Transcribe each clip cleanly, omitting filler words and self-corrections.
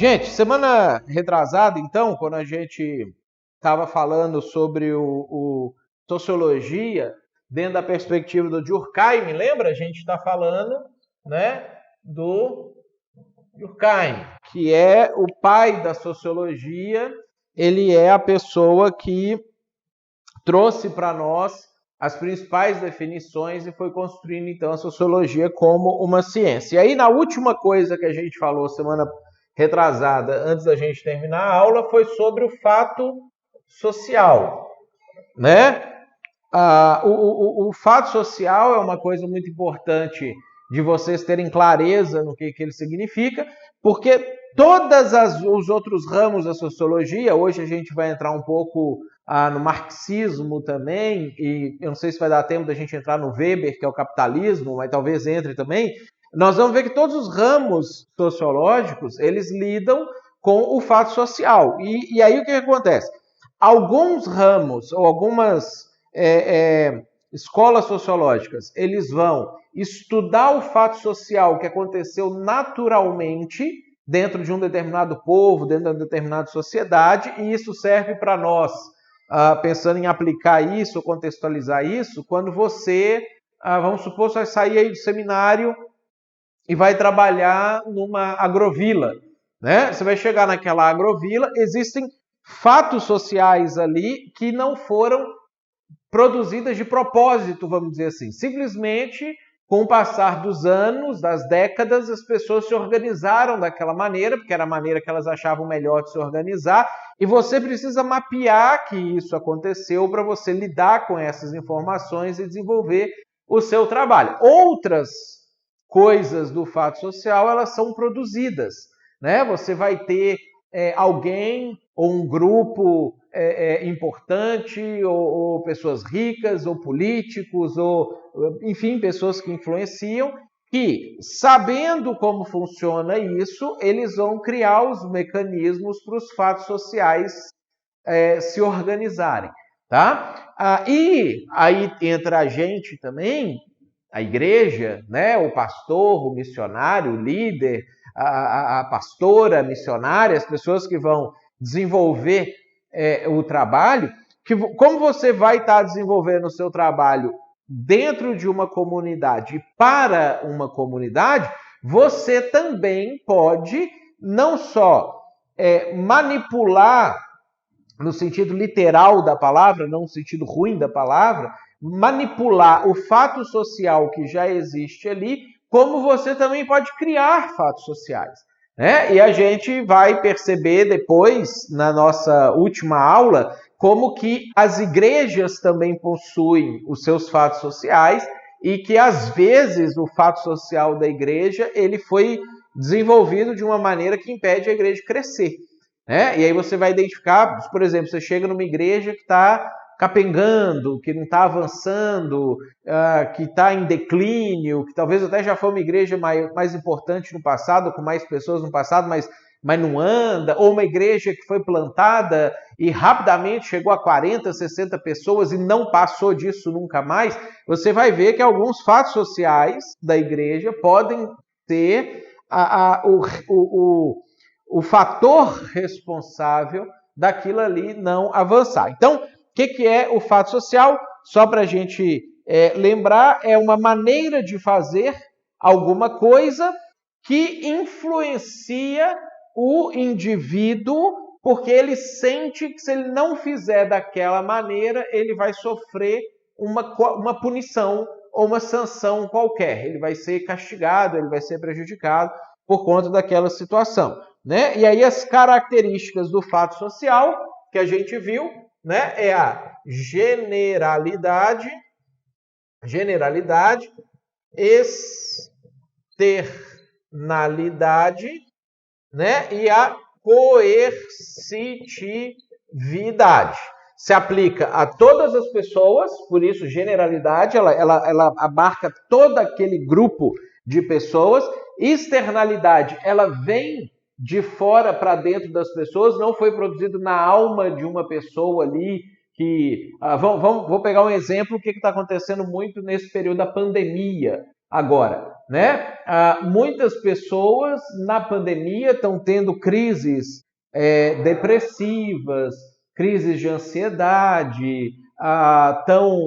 Gente, semana retrasada, então, quando a gente estava falando sobre o sociologia dentro da perspectiva do Durkheim, lembra? A gente está falando, né, do Durkheim, que é o pai da sociologia. Ele é a pessoa que trouxe para nós as principais definições e foi construindo, então, a sociologia como uma ciência. E aí, na última coisa que a gente falou semana retrasada, antes da gente terminar a aula, foi sobre o fato social, né? O fato social é uma coisa muito importante de vocês terem clareza no que ele significa, porque todos os outros ramos da sociologia, hoje a gente vai entrar um pouco no marxismo também, e eu não sei se vai dar tempo da gente entrar no Weber, que é o capitalismo, mas talvez entre também. Nós vamos ver que todos os ramos sociológicos, eles lidam com o fato social. E aí o que acontece? Alguns ramos ou algumas escolas sociológicas, eles vão estudar o fato social que aconteceu naturalmente dentro de um determinado povo, dentro de uma determinada sociedade, e isso serve para nós, pensando em aplicar isso, contextualizar isso, quando você, vamos supor, você vai sair aí do seminário e vai trabalhar numa agrovila, né? Você vai chegar naquela agrovila, existem fatos sociais ali que não foram produzidas de propósito, vamos dizer assim. Simplesmente, com o passar dos anos, das décadas, as pessoas se organizaram daquela maneira, porque era a maneira que elas achavam melhor de se organizar, e você precisa mapear que isso aconteceu para você lidar com essas informações e desenvolver o seu trabalho. Outras coisas do fato social, elas são produzidas, né? Você vai ter alguém ou um grupo importante, ou pessoas ricas, ou políticos, ou, enfim, pessoas que influenciam, que, sabendo como funciona isso, eles vão criar os mecanismos para os fatos sociais se organizarem, tá? E aí entra a gente também, a igreja, né? O pastor, o missionário, o líder, a pastora, a missionária, as pessoas que vão desenvolver o trabalho, que como você vai estar desenvolvendo o seu trabalho dentro de uma comunidade e para uma comunidade, você também pode não só manipular no sentido literal da palavra, não no sentido ruim da palavra, manipular o fato social que já existe ali, como você também pode criar fatos sociais, né? E a gente vai perceber depois, na nossa última aula, como que as igrejas também possuem os seus fatos sociais e que, às vezes, o fato social da igreja ele foi desenvolvido de uma maneira que impede a igreja de crescer. E aí você vai identificar, por exemplo, você chega numa igreja que está capengando, que não está avançando, que está em declínio, que talvez até já foi uma igreja mais importante no passado, com mais pessoas no passado, mas não anda, ou uma igreja que foi plantada e rapidamente chegou a 40, 60 pessoas e não passou disso nunca mais, você vai ver que alguns fatos sociais da igreja podem ser o fator responsável daquilo ali não avançar. Então, o que é o fato social? Só para a gente lembrar, é uma maneira de fazer alguma coisa que influencia o indivíduo, porque ele sente que se ele não fizer daquela maneira, ele vai sofrer uma punição ou uma sanção qualquer. Ele vai ser castigado, ele vai ser prejudicado por conta daquela situação, né? E aí as características do fato social que a gente viu, né, é a generalidade, externalidade, né, e a coercitividade. Se aplica a todas as pessoas, por isso generalidade, ela abarca todo aquele grupo de pessoas. Externalidade, ela vem de fora para dentro das pessoas, não foi produzido na alma de uma pessoa ali que... vou pegar um exemplo, o que está acontecendo muito nesse período da pandemia agora, né? Muitas pessoas na pandemia estão tendo crises depressivas, crises de ansiedade, estão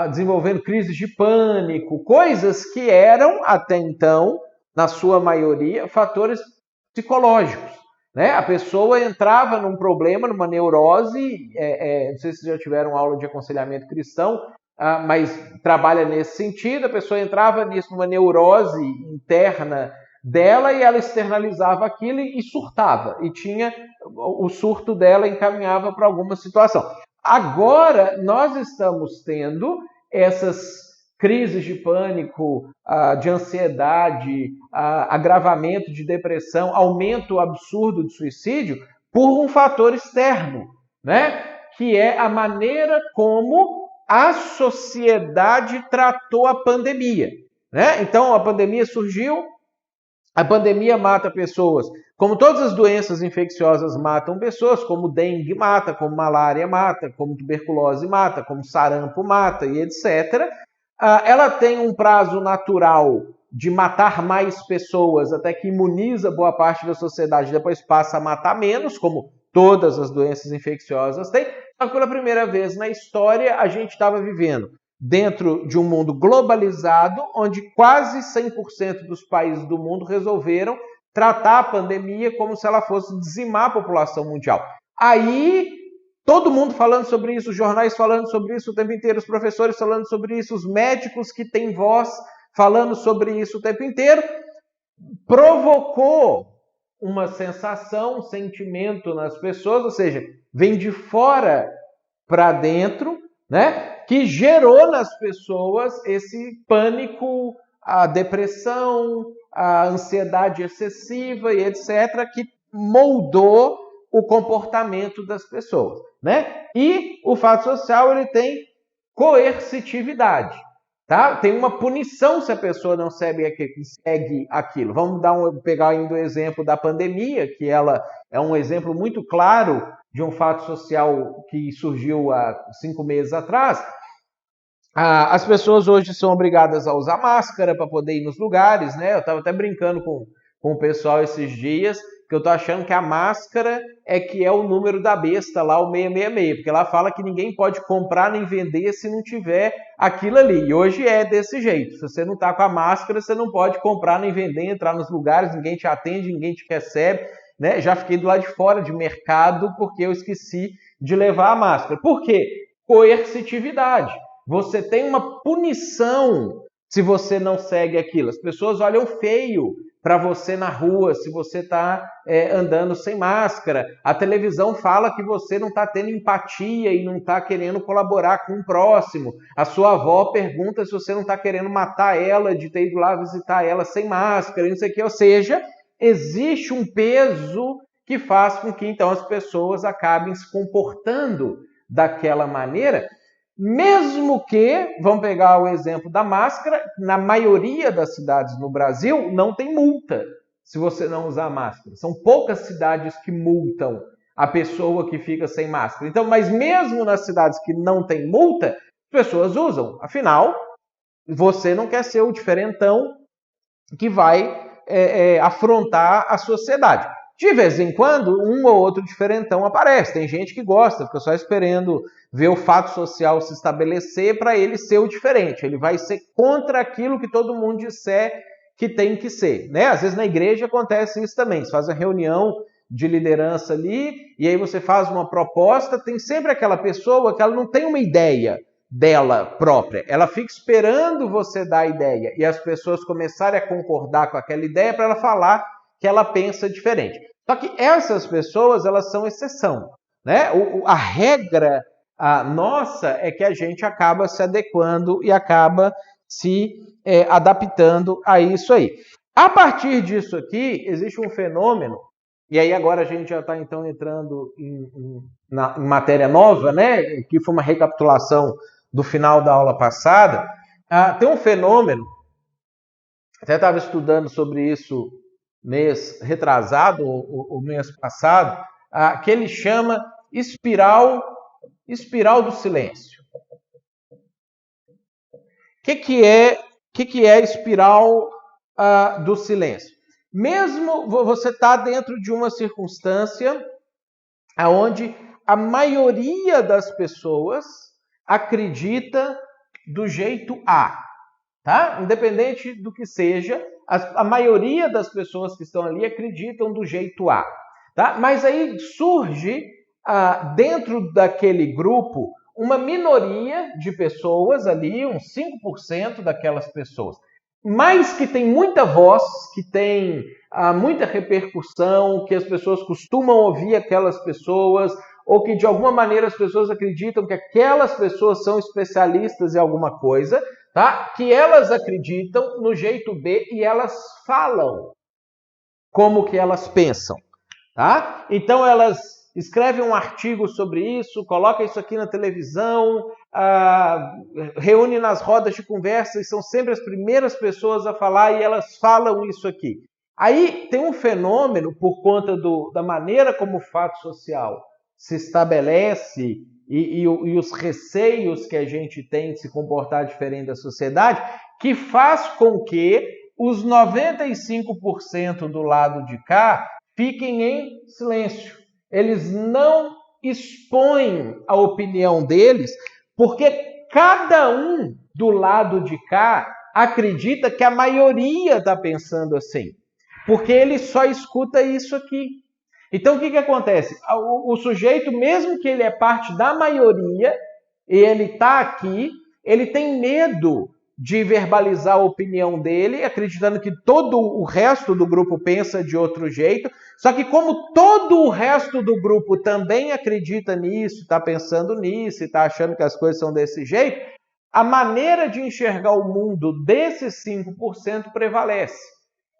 desenvolvendo crises de pânico, coisas que eram até então, na sua maioria, fatores psicológicos. Né? A pessoa entrava num problema, numa neurose, não sei se já tiveram aula de aconselhamento cristão, mas trabalha nesse sentido, a pessoa entrava nisso, numa neurose interna dela, e ela externalizava aquilo e surtava, e o surto dela encaminhava para alguma situação. Agora, nós estamos tendo essas crises de pânico, de ansiedade, agravamento de depressão, aumento absurdo de suicídio, por um fator externo, né? Que é a maneira como a sociedade tratou a pandemia. Né? Então, a pandemia surgiu, a pandemia mata pessoas, como todas as doenças infecciosas matam pessoas, como dengue mata, como malária mata, como tuberculose mata, como sarampo mata e etc. Ela tem um prazo natural de matar mais pessoas, até que imuniza boa parte da sociedade, depois passa a matar menos, como todas as doenças infecciosas têm. Só que pela primeira vez na história, a gente estava vivendo dentro de um mundo globalizado, onde quase 100% dos países do mundo resolveram tratar a pandemia como se ela fosse dizimar a população mundial. Aí, todo mundo falando sobre isso, os jornais falando sobre isso o tempo inteiro, os professores falando sobre isso, os médicos que têm voz falando sobre isso o tempo inteiro, provocou uma sensação, um sentimento nas pessoas, ou seja, vem de fora para dentro, né? Que gerou nas pessoas esse pânico, a depressão, a ansiedade excessiva e etc., que moldou o comportamento das pessoas, né? E o fato social, ele tem coercitividade, tá? Tem uma punição se a pessoa não segue aquilo. Vamos pegar ainda o exemplo da pandemia, que ela é um exemplo muito claro de um fato social que surgiu há 5 meses atrás. As pessoas hoje são obrigadas a usar máscara para poder ir nos lugares, né? Eu estava até brincando com o pessoal esses dias, que eu estou achando que a máscara é o número da besta lá, o 666, porque lá fala que ninguém pode comprar nem vender se não tiver aquilo ali. E hoje é desse jeito. Se você não está com a máscara, você não pode comprar nem vender, entrar nos lugares, ninguém te atende, ninguém te recebe. Né? Já fiquei do lado de fora de mercado porque eu esqueci de levar a máscara. Por quê? Coercitividade. Você tem uma punição se você não segue aquilo. As pessoas olham feio para você na rua se você está andando sem máscara. A televisão fala que você não está tendo empatia e não está querendo colaborar com o próximo. A sua avó pergunta se você não está querendo matar ela de ter ido lá visitar ela sem máscara, não sei o que. Ou seja, existe um peso que faz com que então as pessoas acabem se comportando daquela maneira, mesmo que, vamos pegar o exemplo da máscara, na maioria das cidades no Brasil não tem multa se você não usar máscara. São poucas cidades que multam a pessoa que fica sem máscara. Então, mas mesmo nas cidades que não tem multa, as pessoas usam. Afinal, você não quer ser o diferentão que vai afrontar a sociedade. De vez em quando, um ou outro diferentão aparece. Tem gente que gosta, fica só esperando ver o fato social se estabelecer para ele ser o diferente. Ele vai ser contra aquilo que todo mundo disser que tem que ser. Né? Às vezes na igreja acontece isso também. Você faz a reunião de liderança ali, e aí você faz uma proposta, tem sempre aquela pessoa que ela não tem uma ideia dela própria. Ela fica esperando você dar a ideia e as pessoas começarem a concordar com aquela ideia para ela falar que ela pensa diferente. Só que essas pessoas, elas são exceção. Né? A regra nossa é que a gente acaba se adequando e acaba se adaptando a isso aí. A partir disso aqui, existe um fenômeno, e aí agora a gente já está então entrando em matéria nova, né? Que foi uma recapitulação do final da aula passada. Tem um fenômeno, até estava estudando sobre isso mês retrasado, ou mês passado, que ele chama espiral do silêncio. O que é espiral do silêncio. Mesmo você está dentro de uma circunstância onde a maioria das pessoas acredita do jeito A, tá? Independente do que seja, a maioria das pessoas que estão ali acreditam do jeito A, tá? Mas aí surge, dentro daquele grupo, uma minoria de pessoas ali, uns 5% daquelas pessoas, mas que tem muita voz, que tem muita repercussão, que as pessoas costumam ouvir aquelas pessoas, ou que de alguma maneira as pessoas acreditam que aquelas pessoas são especialistas em alguma coisa, tá? Que elas acreditam no jeito B e elas falam como que elas pensam, tá? Então elas escrevem um artigo sobre isso, colocam isso aqui na televisão, reúnem nas rodas de conversa e são sempre as primeiras pessoas a falar e elas falam isso aqui. Aí tem um fenômeno, por conta da maneira como o fato social se estabelece e os receios que a gente tem de se comportar diferente da sociedade, que faz com que os 95% do lado de cá fiquem em silêncio. Eles não expõem a opinião deles, porque cada um do lado de cá acredita que a maioria está pensando assim, porque ele só escuta isso aqui. Então, o que acontece? O sujeito, mesmo que ele é parte da maioria, e ele está aqui, ele tem medo de verbalizar a opinião dele, acreditando que todo o resto do grupo pensa de outro jeito. Só que como todo o resto do grupo também acredita nisso, está pensando nisso, está achando que as coisas são desse jeito, a maneira de enxergar o mundo desses 5% prevalece.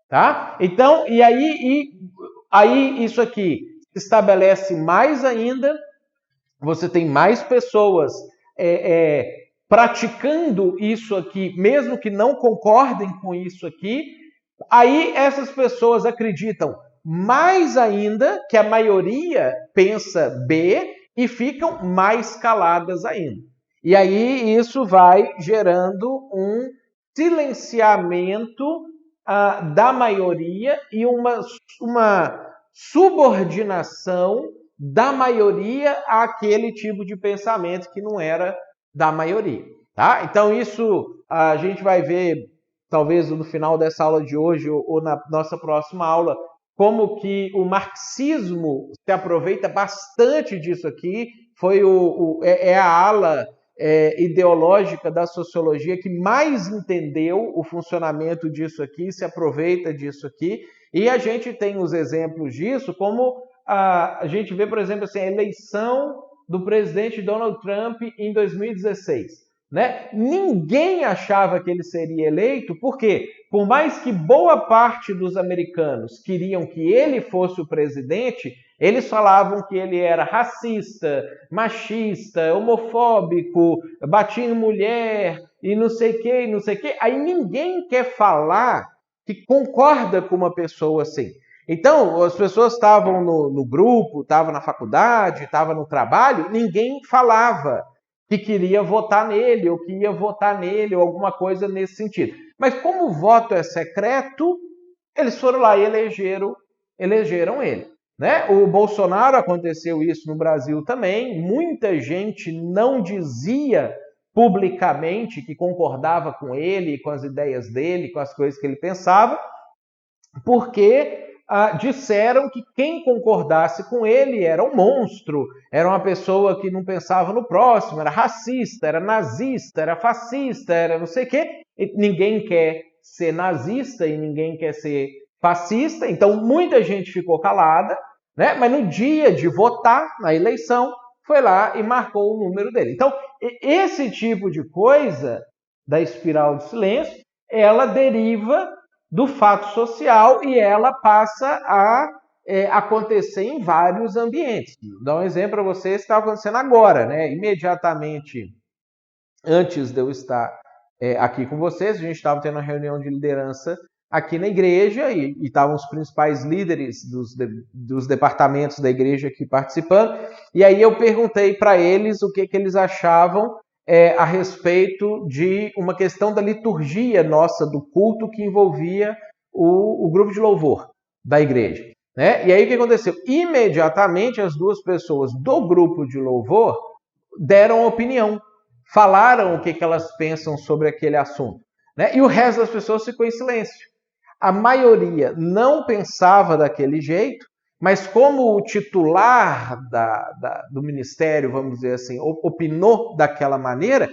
Tá? Então, e aí isso aqui se estabelece mais ainda, você tem mais pessoas praticando isso aqui, mesmo que não concordem com isso aqui, aí essas pessoas acreditam mais ainda que a maioria pensa B e ficam mais caladas ainda. E aí isso vai gerando um silenciamento da maioria e uma subordinação da maioria àquele tipo de pensamento que não era da maioria, tá? Então isso a gente vai ver, talvez no final dessa aula de hoje ou na nossa próxima aula, como que o marxismo se aproveita bastante disso aqui, é a ala ideológica da sociologia que mais entendeu o funcionamento disso aqui, se aproveita disso aqui, e a gente tem os exemplos disso, como a gente vê, por exemplo, assim, a eleição do presidente Donald Trump em 2016. Né? Ninguém achava que ele seria eleito, porque, por mais que boa parte dos americanos queriam que ele fosse o presidente, eles falavam que ele era racista, machista, homofóbico, batia em mulher e não sei o que, não sei o que. Aí ninguém quer falar que concorda com uma pessoa assim. Então, as pessoas estavam no grupo, estavam na faculdade, estavam no trabalho, ninguém falava que queria votar nele, ou que ia votar nele, ou alguma coisa nesse sentido. Mas como o voto é secreto, eles foram lá e elegeram ele. Né? O Bolsonaro, aconteceu isso no Brasil também, muita gente não dizia publicamente que concordava com ele, com as ideias dele, com as coisas que ele pensava, porque disseram que quem concordasse com ele era um monstro, era uma pessoa que não pensava no próximo, era racista, era nazista, era fascista, era não sei o quê. E ninguém quer ser nazista e ninguém quer ser fascista, então muita gente ficou calada, né? Mas no dia de votar na eleição, foi lá e marcou o número dele. Então, esse tipo de coisa da espiral de silêncio, ela deriva do fato social e ela passa a acontecer em vários ambientes. Vou dar um exemplo para vocês, está acontecendo agora, né? Imediatamente antes de eu estar aqui com vocês, a gente estava tendo uma reunião de liderança aqui na igreja e estavam os principais líderes dos departamentos da igreja aqui participando, e aí eu perguntei para eles o que eles achavam a respeito de uma questão da liturgia nossa do culto que envolvia o grupo de louvor da igreja. Né? E aí o que aconteceu? Imediatamente as duas pessoas do grupo de louvor deram opinião, falaram o que elas pensam sobre aquele assunto. Né? E o resto das pessoas ficou em silêncio. A maioria não pensava daquele jeito, mas como o titular do ministério, vamos dizer assim, opinou daquela maneira,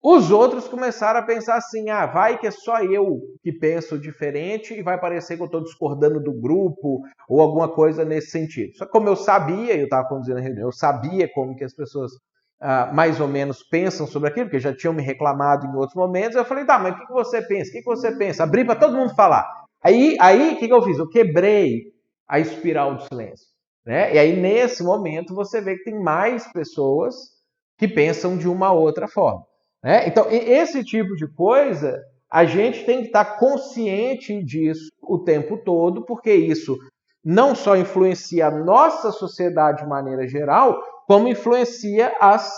os outros começaram a pensar assim, vai que é só eu que penso diferente e vai parecer que eu estou discordando do grupo ou alguma coisa nesse sentido. Só que como eu sabia, eu estava conduzindo a reunião, eu sabia como que as pessoas mais ou menos pensam sobre aquilo, porque já tinham me reclamado em outros momentos, eu falei, mas o que você pensa? O que você pensa? Abri para todo mundo falar. Aí o que eu fiz? Eu quebrei a espiral do silêncio. Né? E aí, nesse momento, você vê que tem mais pessoas que pensam de uma outra forma. Né? Então, esse tipo de coisa, a gente tem que estar consciente disso o tempo todo, porque isso não só influencia a nossa sociedade de maneira geral, como influencia as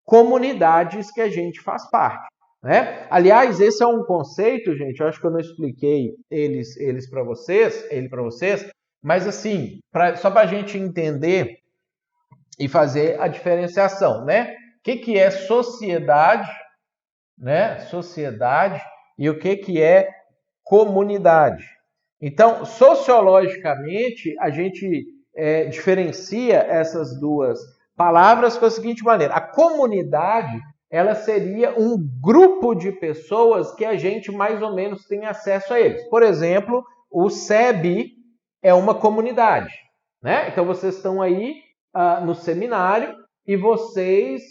comunidades que a gente faz parte. Né? Aliás, esse é um conceito, gente, eu acho que eu não expliquei ele para vocês, mas assim, só para a gente entender e fazer a diferenciação, né? O que é sociedade, né? Sociedade e o que é comunidade. Então, sociologicamente, a gente diferencia essas duas palavras com a seguinte maneira: a comunidade, ela seria um grupo de pessoas que a gente mais ou menos tem acesso a eles. Por exemplo, o SEB é uma comunidade, né? Então vocês estão aí no seminário e vocês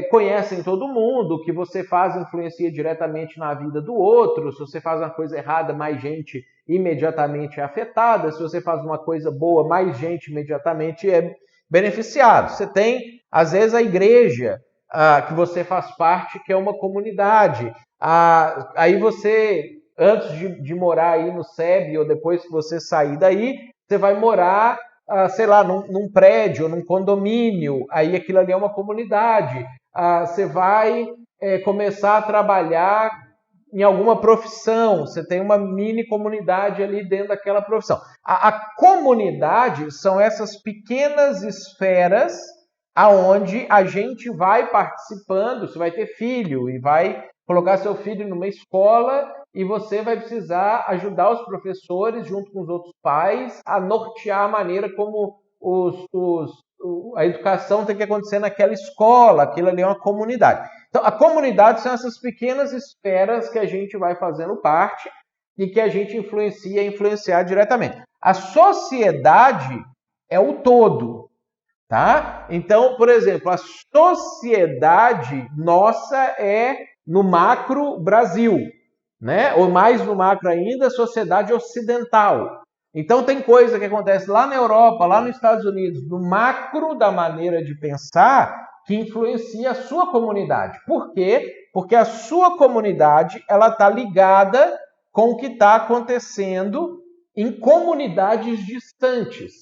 conhecem todo mundo, o que você faz influencia diretamente na vida do outro. Se você faz uma coisa errada, mais gente imediatamente é afetada. Se você faz uma coisa boa, mais gente imediatamente é beneficiado. Você tem, às vezes, a igreja que você faz parte, que é uma comunidade. Aí você, antes de morar aí no SEB, ou depois que você sair daí, você vai morar, sei lá, num prédio, num condomínio, aí aquilo ali é uma comunidade. Você vai começar a trabalhar em alguma profissão, você tem uma mini comunidade ali dentro daquela profissão. A comunidade são essas pequenas esferas aonde a gente vai participando. Você vai ter filho e vai colocar seu filho numa escola e você vai precisar ajudar os professores, junto com os outros pais, a nortear a maneira como a educação tem que acontecer naquela escola. Aquilo ali é uma comunidade. Então, a comunidade são essas pequenas esferas que a gente vai fazendo parte e que a gente influenciar diretamente. A sociedade é o todo. Tá? Então, por exemplo, a sociedade nossa é no macro Brasil, né? Ou mais no macro ainda, a sociedade ocidental. Então tem coisa que acontece lá na Europa, lá nos Estados Unidos, no macro da maneira de pensar, que influencia a sua comunidade. Por quê? Porque a sua comunidade ela está ligada com o que está acontecendo em comunidades distantes.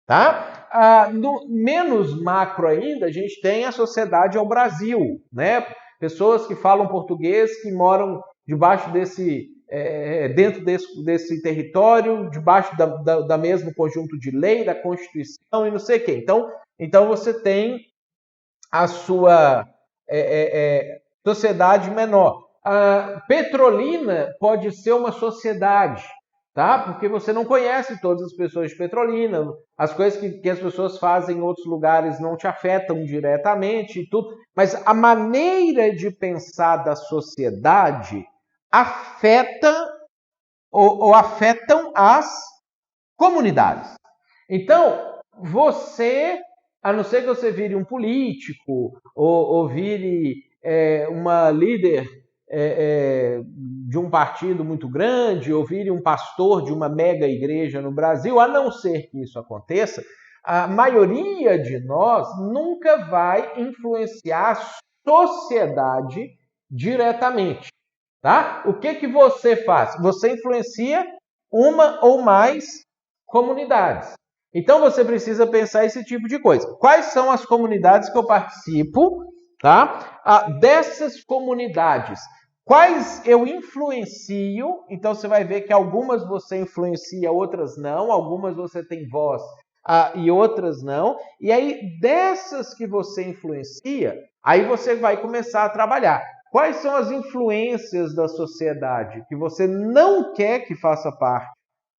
Tá? No menos macro ainda, a gente tem a sociedade ao Brasil, né? Pessoas que falam português, que moram debaixo dentro desse território, debaixo da mesmo conjunto de lei, da Constituição e não sei o quê. Então você tem a sua sociedade menor. A Petrolina pode ser uma sociedade, tá? Porque você não conhece todas as pessoas de Petrolina, as coisas que as pessoas fazem em outros lugares não te afetam diretamente e tudo, mas a maneira de pensar da sociedade afeta ou afetam as comunidades. Então, você, a não ser que você vire um político ou vire uma líder de um partido muito grande, ou vire um pastor de uma mega igreja no Brasil, a não ser que isso aconteça, a maioria de nós nunca vai influenciar a sociedade diretamente. Tá? O que você faz? Você influencia uma ou mais comunidades. Então você precisa pensar esse tipo de coisa. Quais são as comunidades que eu participo tá? Dessas comunidades, quais eu influencio? Então você vai ver que algumas você influencia, outras não, algumas você tem voz e outras não. E aí, dessas que você influencia, aí você vai começar a trabalhar. Quais são as influências da sociedade que você não quer que faça parte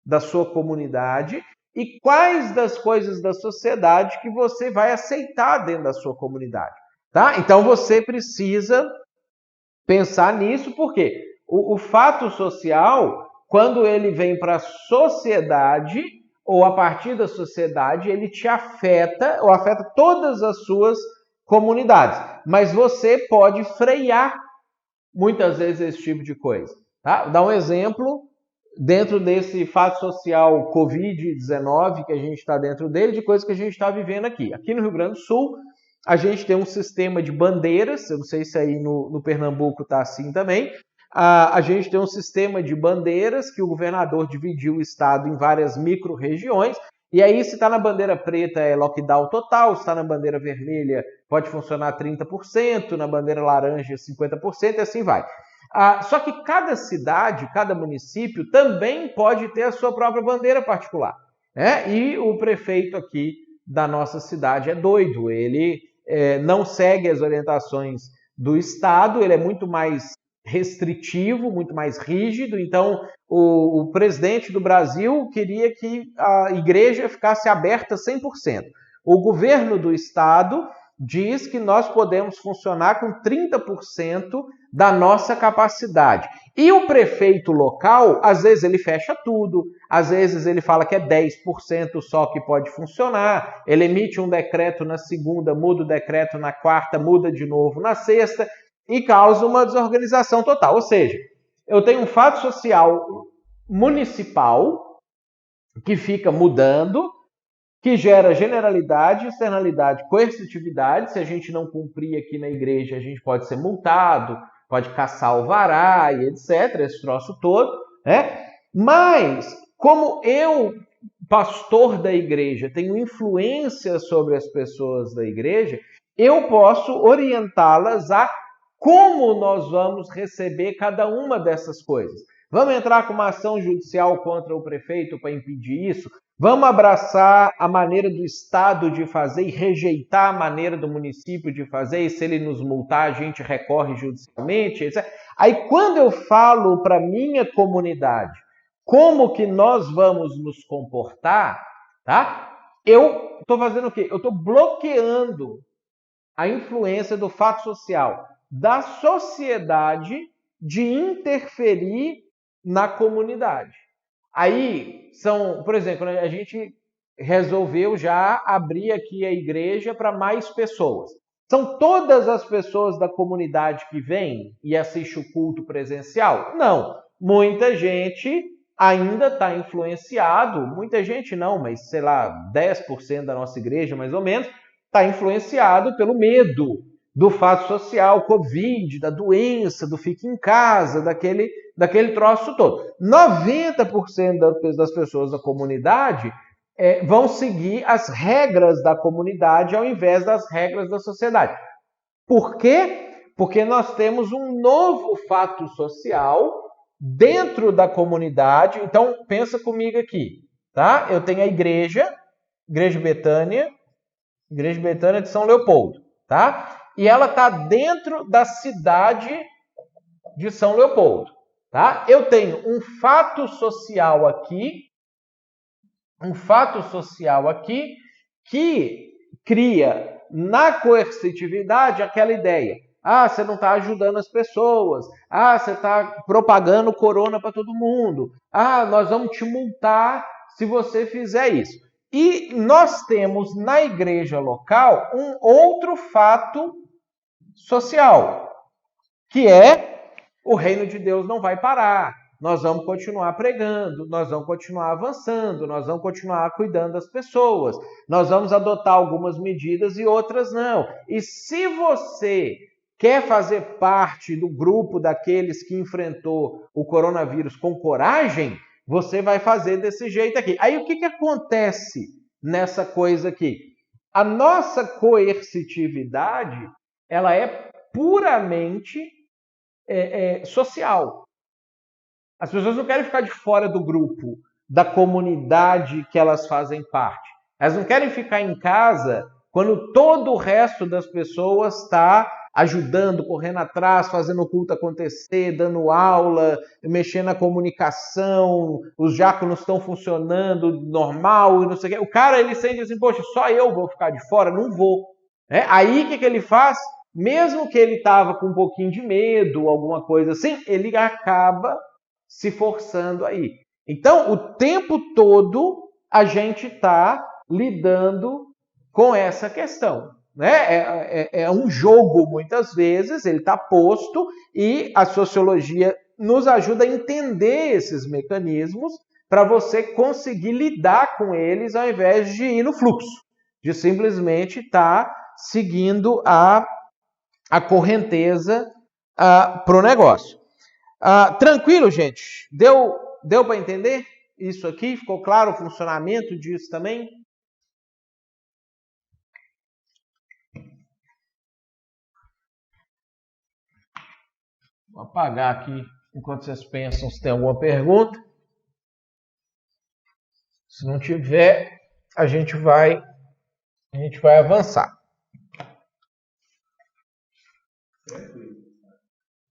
da sua comunidade e quais das coisas da sociedade que você vai aceitar dentro da sua comunidade, tá? Então você precisa pensar nisso, porque o fato social, quando ele vem para a sociedade ou a partir da sociedade, ele te afeta ou afeta todas as suas comunidades. Mas você pode frear muitas vezes esse tipo de coisa. Tá? Vou dar um exemplo dentro desse fato social Covid-19 que a gente está dentro dele, de coisas que a gente está vivendo aqui. Aqui no Rio Grande do Sul, a gente tem um sistema de bandeiras, eu não sei se aí no Pernambuco está assim também, a gente tem um sistema de bandeiras que o governador dividiu o estado em várias micro-regiões, e aí se está na bandeira preta é lockdown total, se está na bandeira vermelha pode funcionar 30%, na bandeira laranja 50% e assim vai. Só que cada cidade, cada município também pode ter a sua própria bandeira particular, né? E o prefeito aqui da nossa cidade é doido, ele não segue as orientações do Estado, ele é muito mais restritivo, muito mais rígido. Então, o presidente do Brasil queria que a igreja ficasse aberta 100%. O governo do Estado diz que nós podemos funcionar com 30% da nossa capacidade. E o prefeito local, às vezes ele fecha tudo, às vezes ele fala que é 10% só que pode funcionar, ele emite um decreto na segunda, muda o decreto na quarta, muda de novo na sexta e causa uma desorganização total. Ou seja, eu tenho um fato social municipal que fica mudando, que gera generalidade, externalidade, coercitividade. Se a gente não cumprir aqui na igreja, a gente pode ser multado, pode caçar alvará e etc., esse troço todo, né? Mas, como eu, pastor da igreja, tenho influência sobre as pessoas da igreja, eu posso orientá-las a como nós vamos receber cada uma dessas coisas. Vamos entrar com uma ação judicial contra o prefeito para impedir isso? Vamos abraçar a maneira do Estado de fazer e rejeitar a maneira do município de fazer, e se ele nos multar, a gente recorre judicialmente, etc. Aí, quando eu falo para a minha comunidade como que nós vamos nos comportar, tá? Eu estou fazendo o quê? Eu estou bloqueando a influência do fato social da sociedade de interferir na comunidade. Aí são, por exemplo, a gente resolveu já abrir aqui a igreja para mais pessoas. São todas as pessoas da comunidade que vêm e assistem o culto presencial? Não. Muita gente ainda está influenciado, muita gente não, mas sei lá, 10% da nossa igreja mais ou menos, está influenciado pelo medo do fato social, Covid, da doença, do fique em casa, daquele troço todo. 90% das pessoas da comunidade vão seguir as regras da comunidade ao invés das regras da sociedade. Por quê? Porque nós temos um novo fato social dentro da comunidade. Então, pensa comigo aqui, tá? Eu tenho a Igreja Betânia de São Leopoldo, tá? E ela está dentro da cidade de São Leopoldo, tá? Eu tenho um fato social aqui que cria na coercitividade aquela ideia. Você não está ajudando as pessoas. Você está propagando corona para todo mundo. Nós vamos te multar se você fizer isso. E nós temos na igreja local um outro fato social, que é o reino de Deus não vai parar. Nós vamos continuar pregando, nós vamos continuar avançando, nós vamos continuar cuidando das pessoas, nós vamos adotar algumas medidas e outras não. E se você quer fazer parte do grupo daqueles que enfrentou o coronavírus com coragem, você vai fazer desse jeito aqui. Aí o que acontece nessa coisa aqui? A nossa coercitividade ela é puramente social. As pessoas não querem ficar de fora do grupo, da comunidade que elas fazem parte. Elas não querem ficar em casa quando todo o resto das pessoas está ajudando, correndo atrás, fazendo o culto acontecer, dando aula, mexendo na comunicação, os diáconos estão funcionando normal e não sei o quê. O cara, ele sente assim, poxa, só eu vou ficar de fora? Não vou. Aí o que ele faz? Mesmo que ele estava com um pouquinho de medo, alguma coisa assim, ele acaba se forçando aí. Então, o tempo todo a gente está lidando com essa questão. Né? É um jogo, muitas vezes, ele está posto e a sociologia nos ajuda a entender esses mecanismos para você conseguir lidar com eles ao invés de ir no fluxo, de simplesmente estar seguindo a correnteza para o negócio. Tranquilo, gente? Deu para entender isso aqui? Ficou claro o funcionamento disso também? Vou apagar aqui enquanto vocês pensam se tem alguma pergunta. Se não tiver, a gente vai avançar.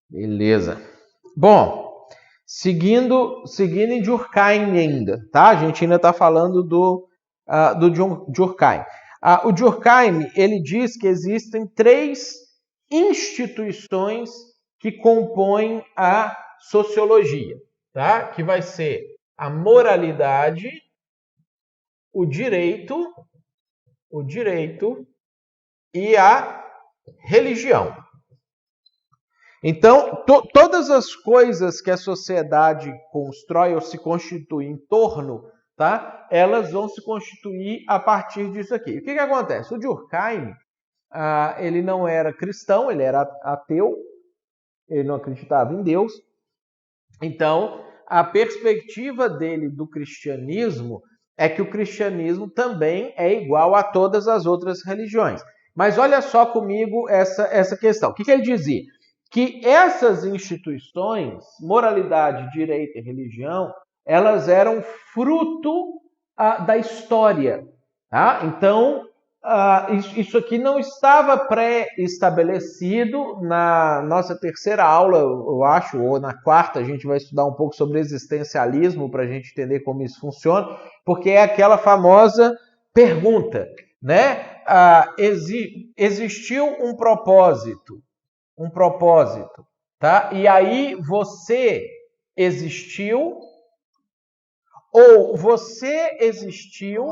Beleza. Bom, seguindo em Durkheim ainda, tá? A gente ainda está falando do Durkheim. O Durkheim, ele diz que existem 3 instituições que compõem a sociologia, tá? Que vai ser a moralidade, o direito e a religião. Então, todas as coisas que a sociedade constrói ou se constitui em torno, tá? Elas vão se constituir a partir disso aqui. O que acontece? O Durkheim, ele não era cristão, ele era ateu, ele não acreditava em Deus. Então, a perspectiva dele do cristianismo é que o cristianismo também é igual a todas as outras religiões. Mas olha só comigo essa questão. O que ele dizia? Que essas instituições, moralidade, direito e religião, elas eram fruto da história. Tá? Então, isso aqui não estava pré-estabelecido. Na nossa terceira aula, eu acho, ou na quarta, a gente vai estudar um pouco sobre existencialismo para a gente entender como isso funciona, porque é aquela famosa pergunta, né? Existiu um propósito, tá? E aí você existiu, ou você existiu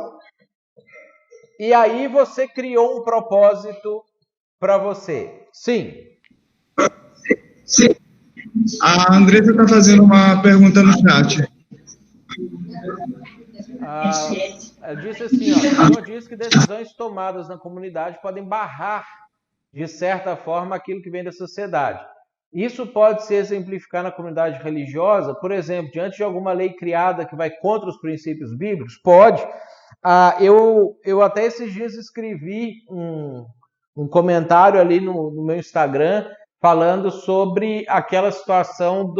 e aí você criou um propósito para você. Sim. Sim. A Andressa está fazendo uma pergunta no chat. Ela disse assim, ó, o senhor diz que decisões tomadas na comunidade podem barrar, de certa forma, aquilo que vem da sociedade. Isso pode se exemplificar na comunidade religiosa, por exemplo, diante de alguma lei criada que vai contra os princípios bíblicos? Pode. Eu até esses dias escrevi um comentário ali no meu Instagram falando sobre aquela situação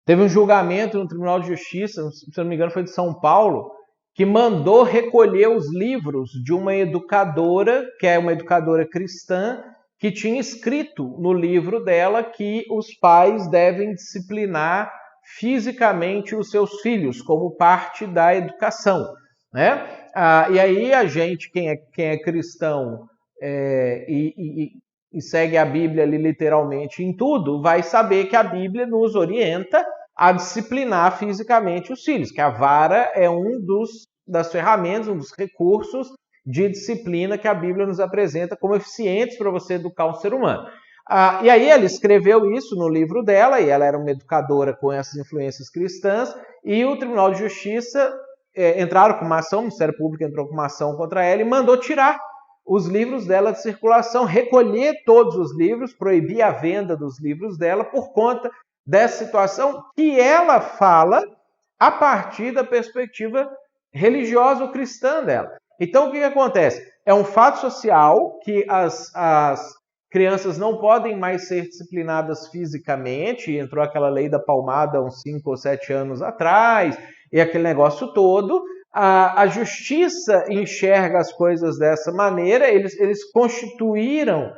Teve um julgamento no Tribunal de Justiça, se não me engano foi de São Paulo, que mandou recolher os livros de uma educadora, que é uma educadora cristã, que tinha escrito no livro dela que os pais devem disciplinar fisicamente os seus filhos, como parte da educação. Né? E aí a gente, quem é cristão e segue a Bíblia ali literalmente em tudo, vai saber que a Bíblia nos orienta a disciplinar fisicamente os filhos, que a vara é das ferramentas, um dos recursos de disciplina que a Bíblia nos apresenta como eficientes para você educar um ser humano. E aí ela escreveu isso no livro dela, e ela era uma educadora com essas influências cristãs, e o Tribunal de Justiça entraram com uma ação, o Ministério Público entrou com uma ação contra ela e mandou tirar os livros dela de circulação, recolher todos os livros, proibir a venda dos livros dela por conta dessa situação que ela fala a partir da perspectiva religiosa ou cristã dela. Então, o que acontece? é um fato social que as crianças não podem mais ser disciplinadas fisicamente, entrou aquela lei da palmada uns 5 ou 7 anos atrás, e aquele negócio todo. A justiça enxerga as coisas dessa maneira, eles constituíram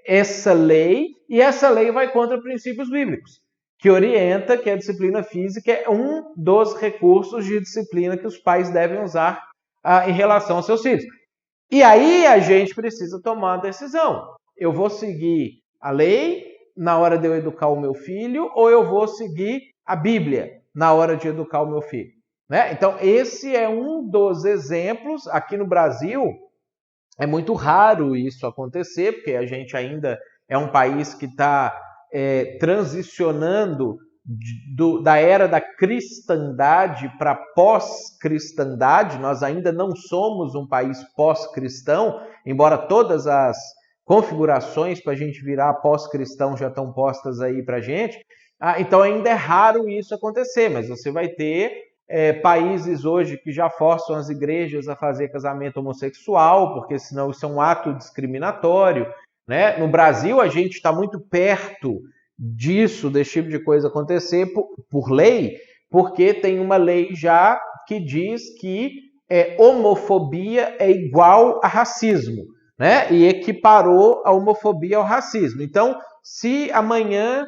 essa lei, e essa lei vai contra princípios bíblicos, que orienta que a disciplina física é um dos recursos de disciplina que os pais devem usar em relação aos seus filhos. E aí a gente precisa tomar uma decisão. Eu vou seguir a lei na hora de eu educar o meu filho, ou eu vou seguir a Bíblia na hora de educar o meu filho? Né? Então, esse é um dos exemplos. Aqui no Brasil, é muito raro isso acontecer, porque a gente ainda é um país que está transicionando da era da cristandade para pós-cristandade. Nós ainda não somos um país pós-cristão, embora todas as configurações para a gente virar pós-cristão já estão postas aí para a gente. Então ainda é raro isso acontecer, mas você vai ter países hoje que já forçam as igrejas a fazer casamento homossexual, porque senão isso é um ato discriminatório. Né? No Brasil, a gente está muito perto desse tipo de coisa acontecer por lei, porque tem uma lei já que diz que homofobia é igual a racismo, né? E equiparou a homofobia ao racismo. Então, se amanhã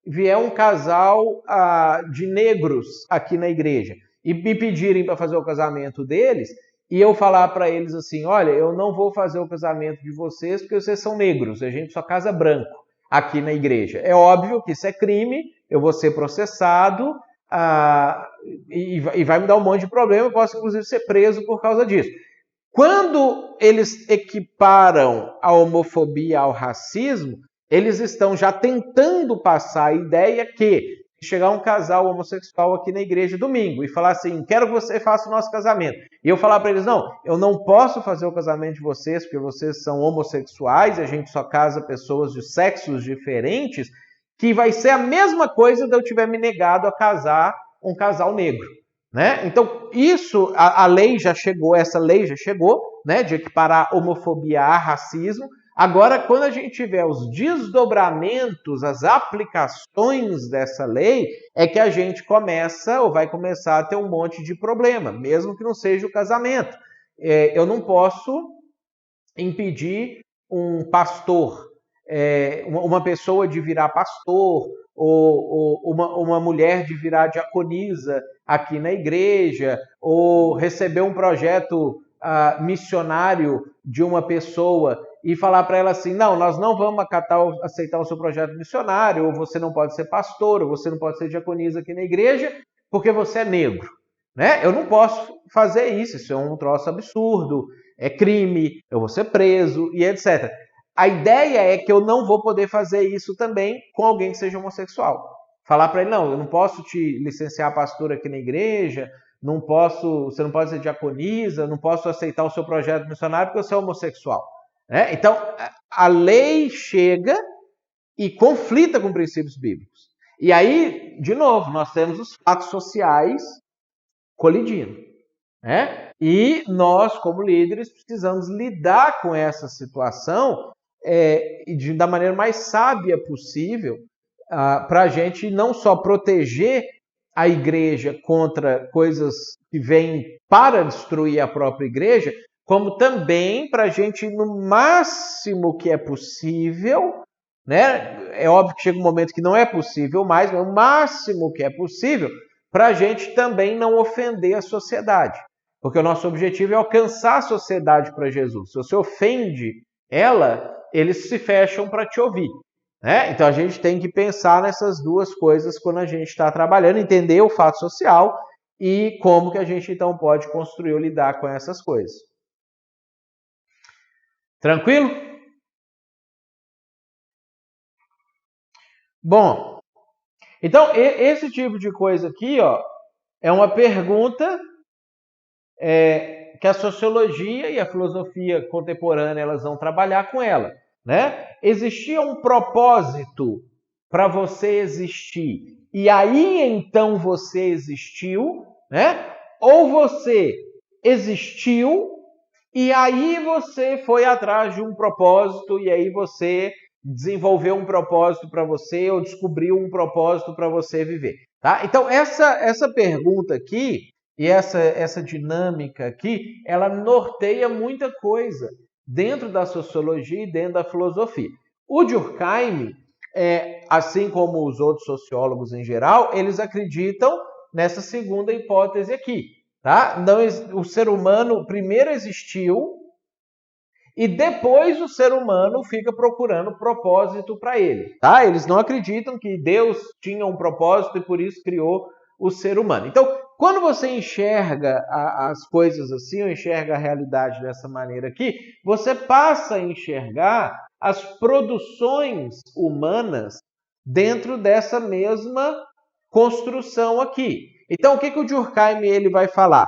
vier um casal de negros aqui na igreja e me pedirem para fazer o casamento deles, e eu falar para eles assim, olha, eu não vou fazer o casamento de vocês porque vocês são negros, a gente só casa branco aqui na igreja. É óbvio que isso é crime, eu vou ser processado e vai me dar um monte de problema, eu posso inclusive ser preso por causa disso. Quando eles equiparam a homofobia ao racismo, eles estão já tentando passar a ideia que chegar um casal homossexual aqui na igreja domingo e falar assim, quero que você faça o nosso casamento. E eu falar para eles, não, eu não posso fazer o casamento de vocês porque vocês são homossexuais, a gente só casa pessoas de sexos diferentes, que vai ser a mesma coisa de eu tiver me negado a casar um casal negro. Né? Então, isso, a lei já chegou, essa lei já chegou, né, de equiparar homofobia a racismo. Agora, quando a gente tiver os desdobramentos, as aplicações dessa lei, é que a gente começa ou vai começar a ter um monte de problema, mesmo que não seja o casamento. Eu não posso impedir um pastor, uma pessoa de virar pastor, ou uma mulher de virar diaconisa aqui na igreja, ou receber um projeto missionário de uma pessoa e falar para ela assim, não, nós não vamos aceitar o seu projeto missionário, ou você não pode ser pastor, ou você não pode ser diaconisa aqui na igreja, porque você é negro. Né? Eu não posso fazer isso é um troço absurdo, é crime, eu vou ser preso e etc. A ideia é que eu não vou poder fazer isso também com alguém que seja homossexual. Falar para ele, não, eu não posso te licenciar pastor aqui na igreja, você não pode ser diaconisa, não posso aceitar o seu projeto missionário porque você é homossexual. Né? Então, a lei chega e conflita com princípios bíblicos. E aí, de novo, nós temos os fatos sociais colidindo. Né? E nós, como líderes, precisamos lidar com essa situação da maneira mais sábia possível, para a gente não só proteger a igreja contra coisas que vêm para destruir a própria igreja, como também para a gente, no máximo que é possível, né? É óbvio que chega um momento que não é possível mais, mas o máximo que é possível, para a gente também não ofender a sociedade. Porque o nosso objetivo é alcançar a sociedade para Jesus. Se você ofende ela, eles se fecham para te ouvir. Né? Então a gente tem que pensar nessas duas coisas quando a gente está trabalhando, entender o fato social e como que a gente então pode construir ou lidar com essas coisas. Tranquilo? Bom, então esse tipo de coisa aqui, ó, é uma pergunta que a sociologia e a filosofia contemporânea elas vão trabalhar com ela. Né? Existia um propósito para você existir, e aí então você existiu, né? Ou você existiu E aí você foi atrás de um propósito, e aí você desenvolveu um propósito para você, ou descobriu um propósito para você viver. Tá? Então, essa pergunta aqui, e essa dinâmica aqui, ela norteia muita coisa dentro da sociologia e dentro da filosofia. O Durkheim, assim como os outros sociólogos em geral, eles acreditam nessa segunda hipótese aqui. Tá? Não, o ser humano primeiro existiu e depois o ser humano fica procurando propósito para ele. Tá? Eles não acreditam que Deus tinha um propósito e por isso criou o ser humano. Então, quando você enxerga as coisas assim, ou enxerga a realidade dessa maneira aqui, você passa a enxergar as produções humanas dentro dessa mesma construção aqui. Então, o que o Durkheim ele vai falar?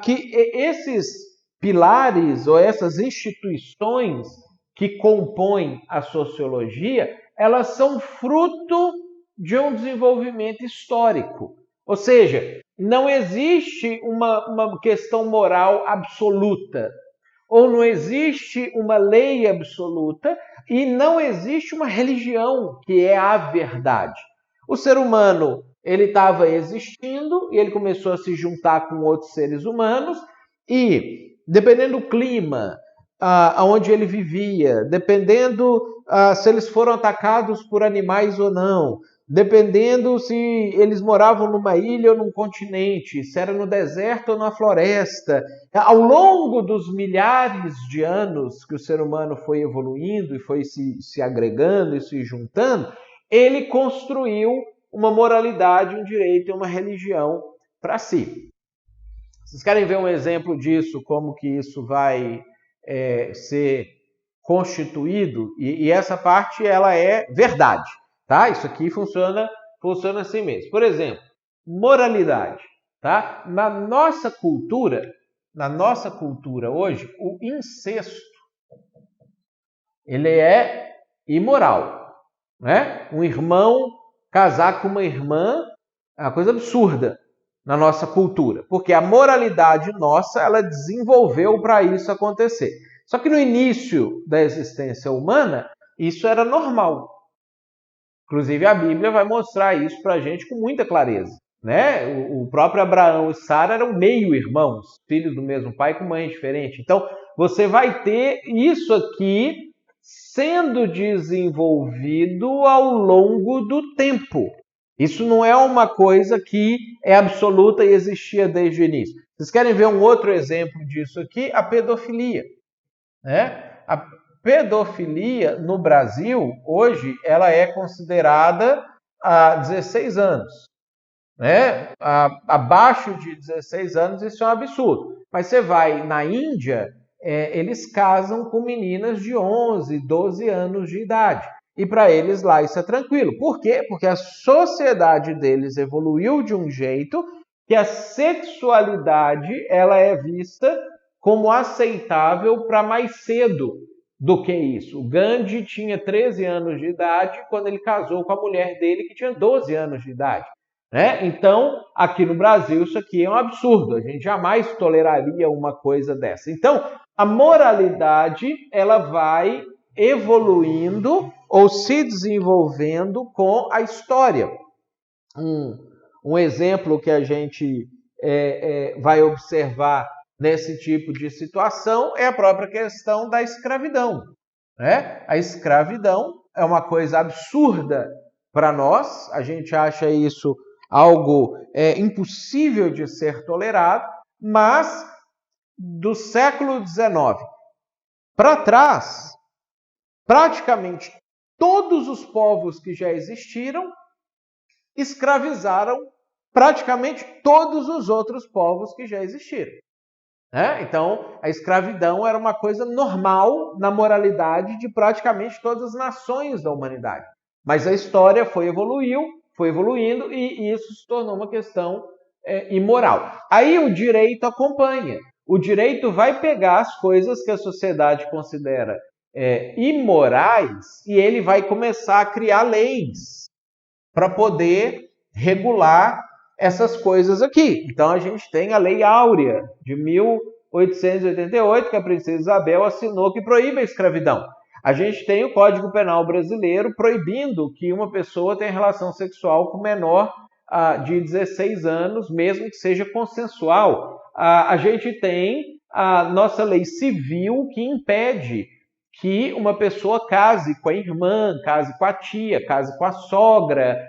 Que esses pilares ou essas instituições que compõem a sociologia, elas são fruto de um desenvolvimento histórico. Ou seja, não existe uma questão moral absoluta, ou não existe uma lei absoluta, e não existe uma religião que é a verdade. O ser humano, ele estava existindo e ele começou a se juntar com outros seres humanos e, dependendo do clima, onde ele vivia, dependendo se eles foram atacados por animais ou não, dependendo se eles moravam numa ilha ou num continente, se era no deserto ou na floresta. Ao longo dos milhares de anos que o ser humano foi evoluindo e foi se agregando e se juntando, ele construiu uma moralidade, um direito e uma religião para si. Vocês querem ver um exemplo disso, como que isso vai ser constituído? E essa parte, ela é verdade, tá? Isso aqui funciona assim mesmo. Por exemplo, moralidade, tá? Na nossa cultura hoje, o incesto, ele é imoral, né? Um irmão casar com uma irmã é uma coisa absurda na nossa cultura, porque a moralidade nossa, ela desenvolveu para isso acontecer. Só que no início da existência humana, isso era normal. Inclusive, a Bíblia vai mostrar isso para a gente com muita clareza. Né? O próprio Abraão e Sara eram meio-irmãos, filhos do mesmo pai com mãe diferente. Então, você vai ter isso aqui sendo desenvolvido ao longo do tempo. Isso não é uma coisa que é absoluta e existia desde o início. Vocês querem ver um outro exemplo disso aqui? A pedofilia. Né? A pedofilia no Brasil, hoje, ela é considerada há 16 anos. Né? Abaixo de 16 anos, isso é um absurdo. Mas você vai na Índia, eles casam com meninas de 11, 12 anos de idade. E para eles lá isso é tranquilo. Por quê? Porque a sociedade deles evoluiu de um jeito que a sexualidade ela é vista como aceitável para mais cedo do que isso. O Gandhi tinha 13 anos de idade quando ele casou com a mulher dele que tinha 12 anos de idade. Né? Então, aqui no Brasil, isso aqui é um absurdo. A gente jamais toleraria uma coisa dessa. Então, a moralidade ela vai evoluindo ou se desenvolvendo com a história. Um exemplo que a gente vai observar nesse tipo de situação é a própria questão da escravidão. Né? A escravidão é uma coisa absurda para nós, a gente acha isso algo impossível de ser tolerado, mas do século XIX para trás, praticamente todos os povos que já existiram escravizaram praticamente todos os outros povos que já existiram. Então, a escravidão era uma coisa normal na moralidade de praticamente todas as nações da humanidade. Mas a história foi evoluindo e isso se tornou uma questão imoral. Aí o direito acompanha. O direito vai pegar as coisas que a sociedade considera imorais e ele vai começar a criar leis para poder regular essas coisas aqui. Então a gente tem a Lei Áurea de 1888, que a princesa Isabel assinou, que proíbe a escravidão. A gente tem o Código Penal brasileiro proibindo que uma pessoa tenha relação sexual com menor de 16 anos, mesmo que seja consensual. A gente tem a nossa lei civil que impede que uma pessoa case com a irmã, case com a tia, case com a sogra,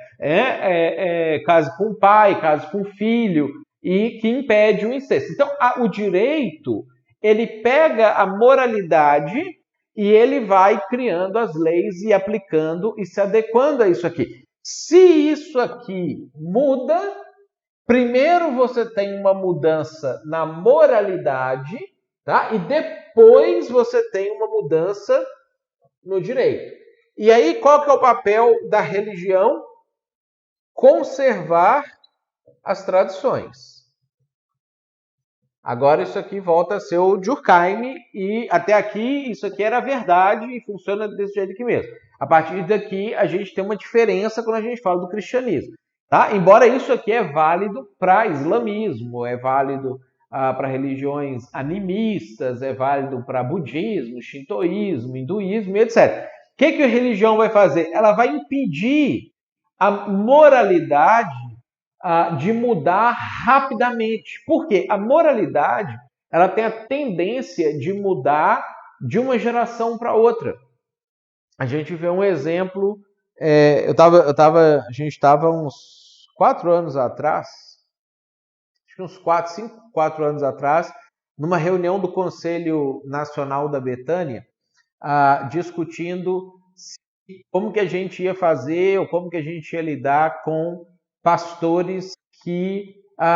case com o pai, case com o filho, e que impede o incesto. Então, o direito, ele pega a moralidade e ele vai criando as leis e aplicando e se adequando a isso aqui. Se isso aqui muda, primeiro você tem uma mudança na moralidade, tá? E depois você tem uma mudança no direito. E aí, qual que é o papel da religião? Conservar as tradições. Agora isso aqui volta a ser o Durkheim, e até aqui isso aqui era a verdade e funciona desse jeito aqui mesmo. A partir daqui a gente tem uma diferença quando a gente fala do cristianismo. Tá? Embora isso aqui é válido para islamismo, é válido para religiões animistas, é válido para budismo, shintoísmo, hinduísmo, etc. O que a religião vai fazer? Ela vai impedir a moralidade de mudar rapidamente. Por quê? A moralidade ela tem a tendência de mudar de uma geração para outra. A gente vê um exemplo, a gente estava uns 4 anos atrás, acho que uns 4 anos atrás, numa reunião do Conselho Nacional da Betânia, discutindo como que a gente ia fazer ou como que a gente ia lidar com pastores que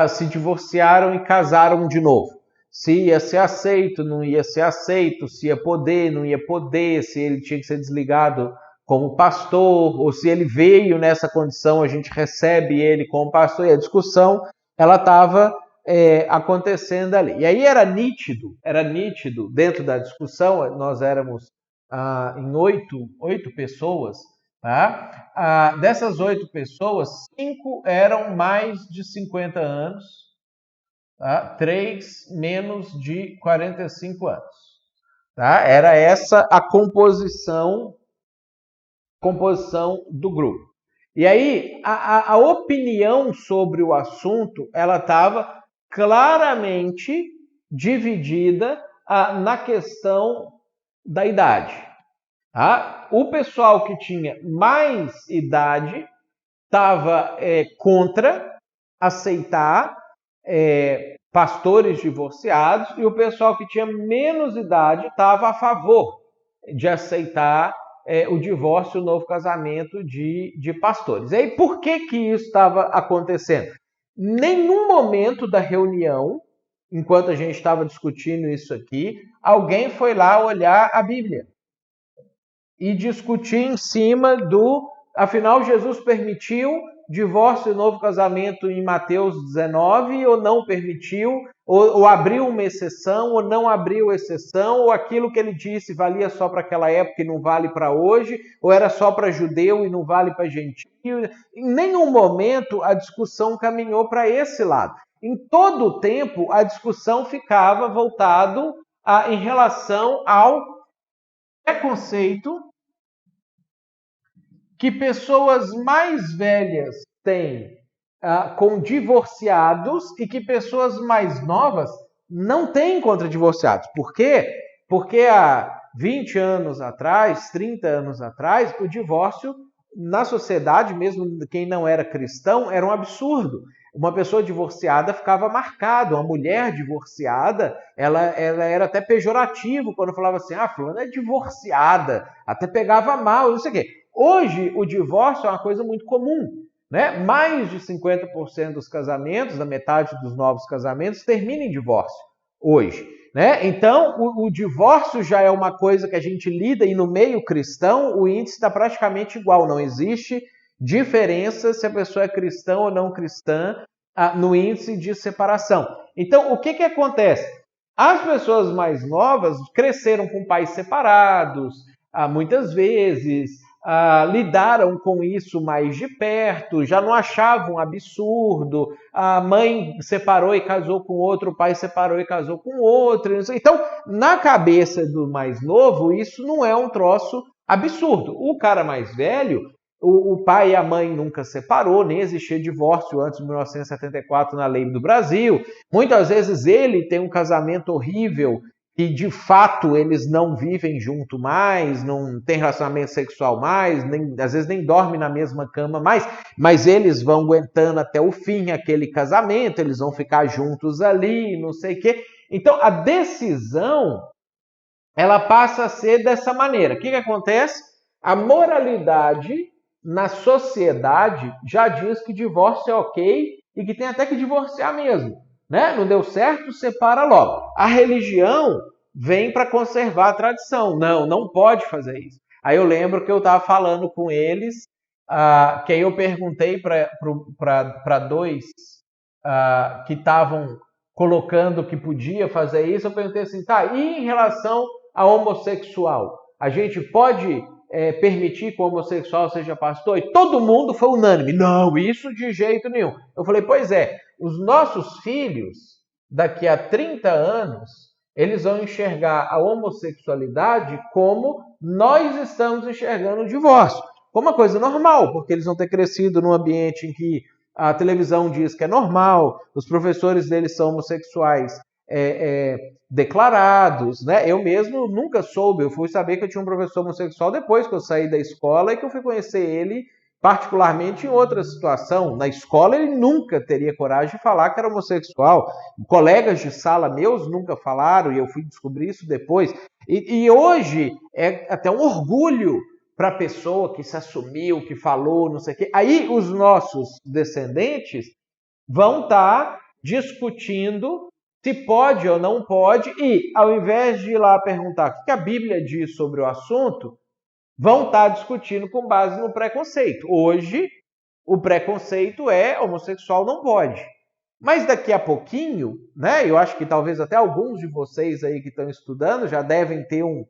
se divorciaram e casaram de novo. Se ia ser aceito, não ia ser aceito, se ia poder, não ia poder, se ele tinha que ser desligado como pastor, ou se ele veio nessa condição, a gente recebe ele como pastor. E a discussão ela estava acontecendo ali. E aí era nítido dentro da discussão, nós éramos em 8 pessoas, tá? Dessas 8 pessoas, 5 eram mais de 50 anos, tá? 3 menos de 45 anos. Tá? Era essa a composição do grupo. E aí, a opinião sobre o assunto, ela estava claramente dividida na questão da idade. Tá? O pessoal que tinha mais idade estava contra aceitar pastores divorciados, e o pessoal que tinha menos idade estava a favor de aceitar o divórcio, o novo casamento de pastores. E aí, por que isso estava acontecendo? Nenhum momento da reunião, enquanto a gente estava discutindo isso aqui, alguém foi lá olhar a Bíblia e discutir em cima afinal, Jesus permitiu divórcio e novo casamento em Mateus 19 ou não permitiu, ou abriu uma exceção ou não abriu exceção, ou aquilo que ele disse valia só para aquela época e não vale para hoje, ou era só para judeu e não vale para gentio. Em nenhum momento a discussão caminhou para esse lado. Em todo o tempo a discussão ficava voltado em relação ao preconceito que pessoas mais velhas têm com divorciados e que pessoas mais novas não têm contra divorciados. Por quê? Porque há 20 anos atrás, 30 anos atrás, o divórcio na sociedade, mesmo quem não era cristão, era um absurdo. Uma pessoa divorciada ficava marcada, uma mulher divorciada, ela era até pejorativo quando falava assim, fulana é divorciada, até pegava mal, não sei o quê. Hoje, o divórcio é uma coisa muito comum, né? Mais de 50% dos casamentos, da metade dos novos casamentos, terminam em divórcio hoje, né? Então, o divórcio já é uma coisa que a gente lida, e no meio cristão o índice está praticamente igual, não existe diferença se a pessoa é cristã ou não cristã no índice de separação. Então, o que acontece? As pessoas mais novas cresceram com pais separados, muitas vezes, lidaram com isso mais de perto, já não achavam absurdo. A mãe separou e casou com outro, o pai separou e casou com outro. Então, na cabeça do mais novo, isso não é um troço absurdo. O cara mais velho, o pai e a mãe nunca separou, nem existia divórcio antes de 1974 na lei do Brasil. Muitas vezes ele tem um casamento horrível e de fato eles não vivem junto mais, não tem relacionamento sexual mais, às vezes nem dormem na mesma cama mais, mas eles vão aguentando até o fim aquele casamento, eles vão ficar juntos ali, não sei o quê. Então a decisão, ela passa a ser dessa maneira. O que acontece? A moralidade na sociedade já diz que divórcio é ok e que tem até que divorciar mesmo. Né? Não deu certo, separa logo. A religião vem para conservar a tradição. Não pode fazer isso. Aí eu lembro que eu estava falando com eles, que aí eu perguntei para dois que estavam colocando que podia fazer isso, eu perguntei assim, tá, e em relação a homossexual? A gente pode permitir que o homossexual seja pastor? E todo mundo foi unânime. Não, isso de jeito nenhum. Eu falei, pois é, os nossos filhos, daqui a 30 anos, eles vão enxergar a homossexualidade como nós estamos enxergando o divórcio. Como uma coisa normal, porque eles vão ter crescido num ambiente em que a televisão diz que é normal, os professores deles são homossexuais declarados, né? Eu mesmo nunca soube, eu fui saber que eu tinha um professor homossexual depois que eu saí da escola e que eu fui conhecer ele particularmente em outra situação. Na escola ele nunca teria coragem de falar que era homossexual. Colegas de sala meus nunca falaram e eu fui descobrir isso depois. E hoje é até um orgulho para a pessoa que se assumiu, que falou, não sei o quê. Aí os nossos descendentes vão estar discutindo se pode ou não pode, e ao invés de ir lá perguntar o que a Bíblia diz sobre o assunto, vão estar discutindo com base no preconceito. Hoje, o preconceito é homossexual não pode. Mas daqui a pouquinho, né, eu acho que talvez até alguns de vocês aí que estão estudando já devem ter um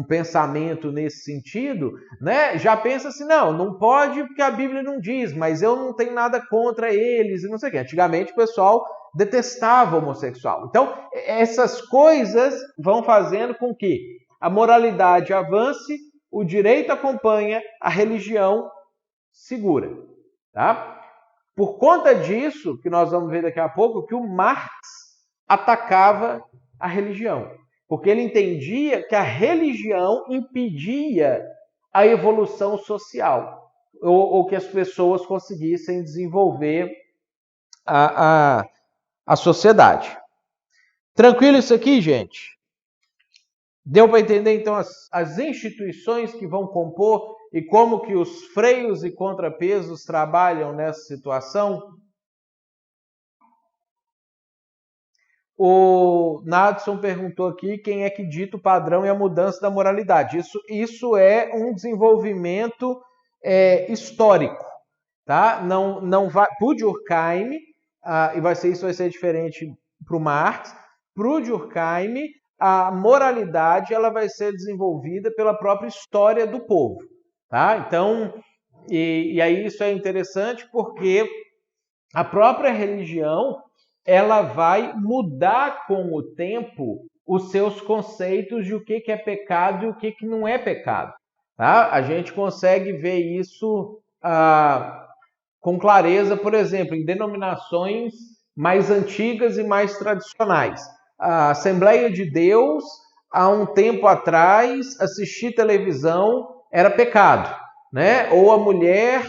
pensamento nesse sentido, né? Já pensa assim, não pode porque a Bíblia não diz, mas eu não tenho nada contra eles e não sei o quê. Antigamente o pessoal detestava o homossexual. Então, essas coisas vão fazendo com que a moralidade avance, o direito acompanha, a religião segura. Tá? Por conta disso, que nós vamos ver daqui a pouco, que o Marx atacava a religião. Porque ele entendia que a religião impedia a evolução social, ou que as pessoas conseguissem desenvolver a sociedade. Tranquilo isso aqui, gente? Deu para entender, então, as instituições que vão compor e como que os freios e contrapesos trabalham nessa situação? O Nadson perguntou aqui quem é que dita o padrão e a mudança da moralidade. Isso é um desenvolvimento histórico. Tá? Não vai, para o Durkheim, isso vai ser diferente para o Marx, para o Durkheim, a moralidade ela vai ser desenvolvida pela própria história do povo. Tá? Então, e aí isso é interessante porque a própria religião ela vai mudar com o tempo os seus conceitos de o que é pecado e o que não é pecado. Tá? A gente consegue ver isso com clareza, por exemplo, em denominações mais antigas e mais tradicionais. A Assembleia de Deus, há um tempo atrás, assistir televisão era pecado, né? Ou a mulher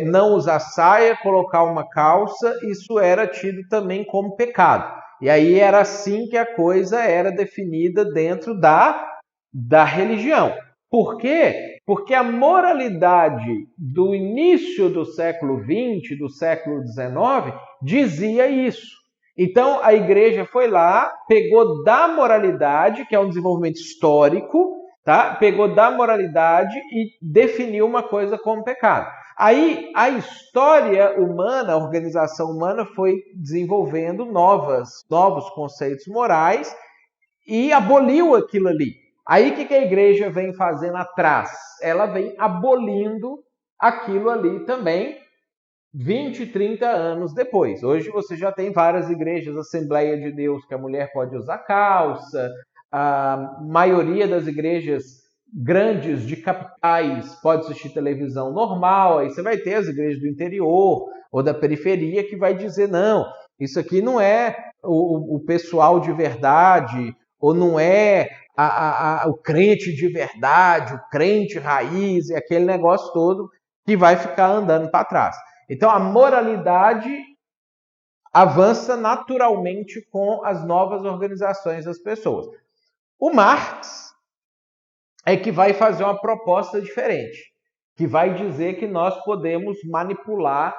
não usar saia, colocar uma calça, isso era tido também como pecado. E aí era assim que a coisa era definida dentro da religião. Por quê? Porque a moralidade do início do século XX, do século XIX, dizia isso. Então, a igreja foi lá, pegou da moralidade, que é um desenvolvimento histórico, tá? Pegou da moralidade e definiu uma coisa como pecado. Aí, a história humana, a organização humana foi desenvolvendo novos conceitos morais e aboliu aquilo ali. Aí o que a igreja vem fazendo atrás? Ela vem abolindo aquilo ali também 20, 30 anos depois. Hoje você já tem várias igrejas, Assembleia de Deus, que a mulher pode usar calça, a maioria das igrejas grandes de capitais pode assistir televisão normal, aí você vai ter as igrejas do interior ou da periferia que vai dizer, não, isso aqui não é o pessoal de verdade, ou não é o crente de verdade, o crente raiz, e aquele negócio todo que vai ficar andando para trás. Então, a moralidade avança naturalmente com as novas organizações das pessoas. O Marx é que vai fazer uma proposta diferente, que vai dizer que nós podemos manipular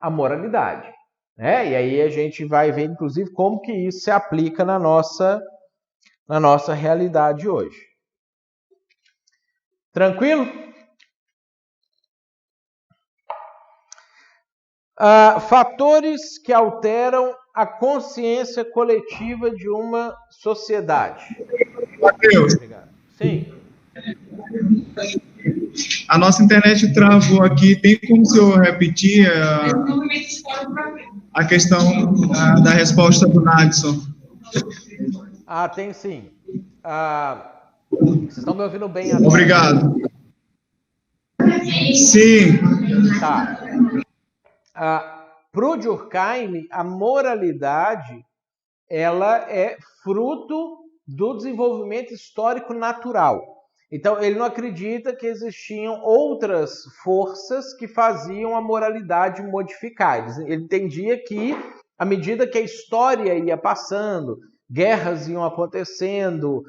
a moralidade. Né? E aí a gente vai ver, inclusive, como que isso se aplica na nossa realidade hoje. Tranquilo? Fatores que alteram a consciência coletiva de uma sociedade. Mateus. Obrigado. Sim. A nossa internet travou aqui. Tem como o senhor repetir a questão da resposta do Nadson? Tem sim. Vocês estão me ouvindo bem agora? Obrigado. Sim. Tá. Para o Durkheim, a moralidade ela é fruto do desenvolvimento histórico natural. Então, ele não acredita que existiam outras forças que faziam a moralidade modificar. Ele entendia que, à medida que a história ia passando, guerras iam acontecendo,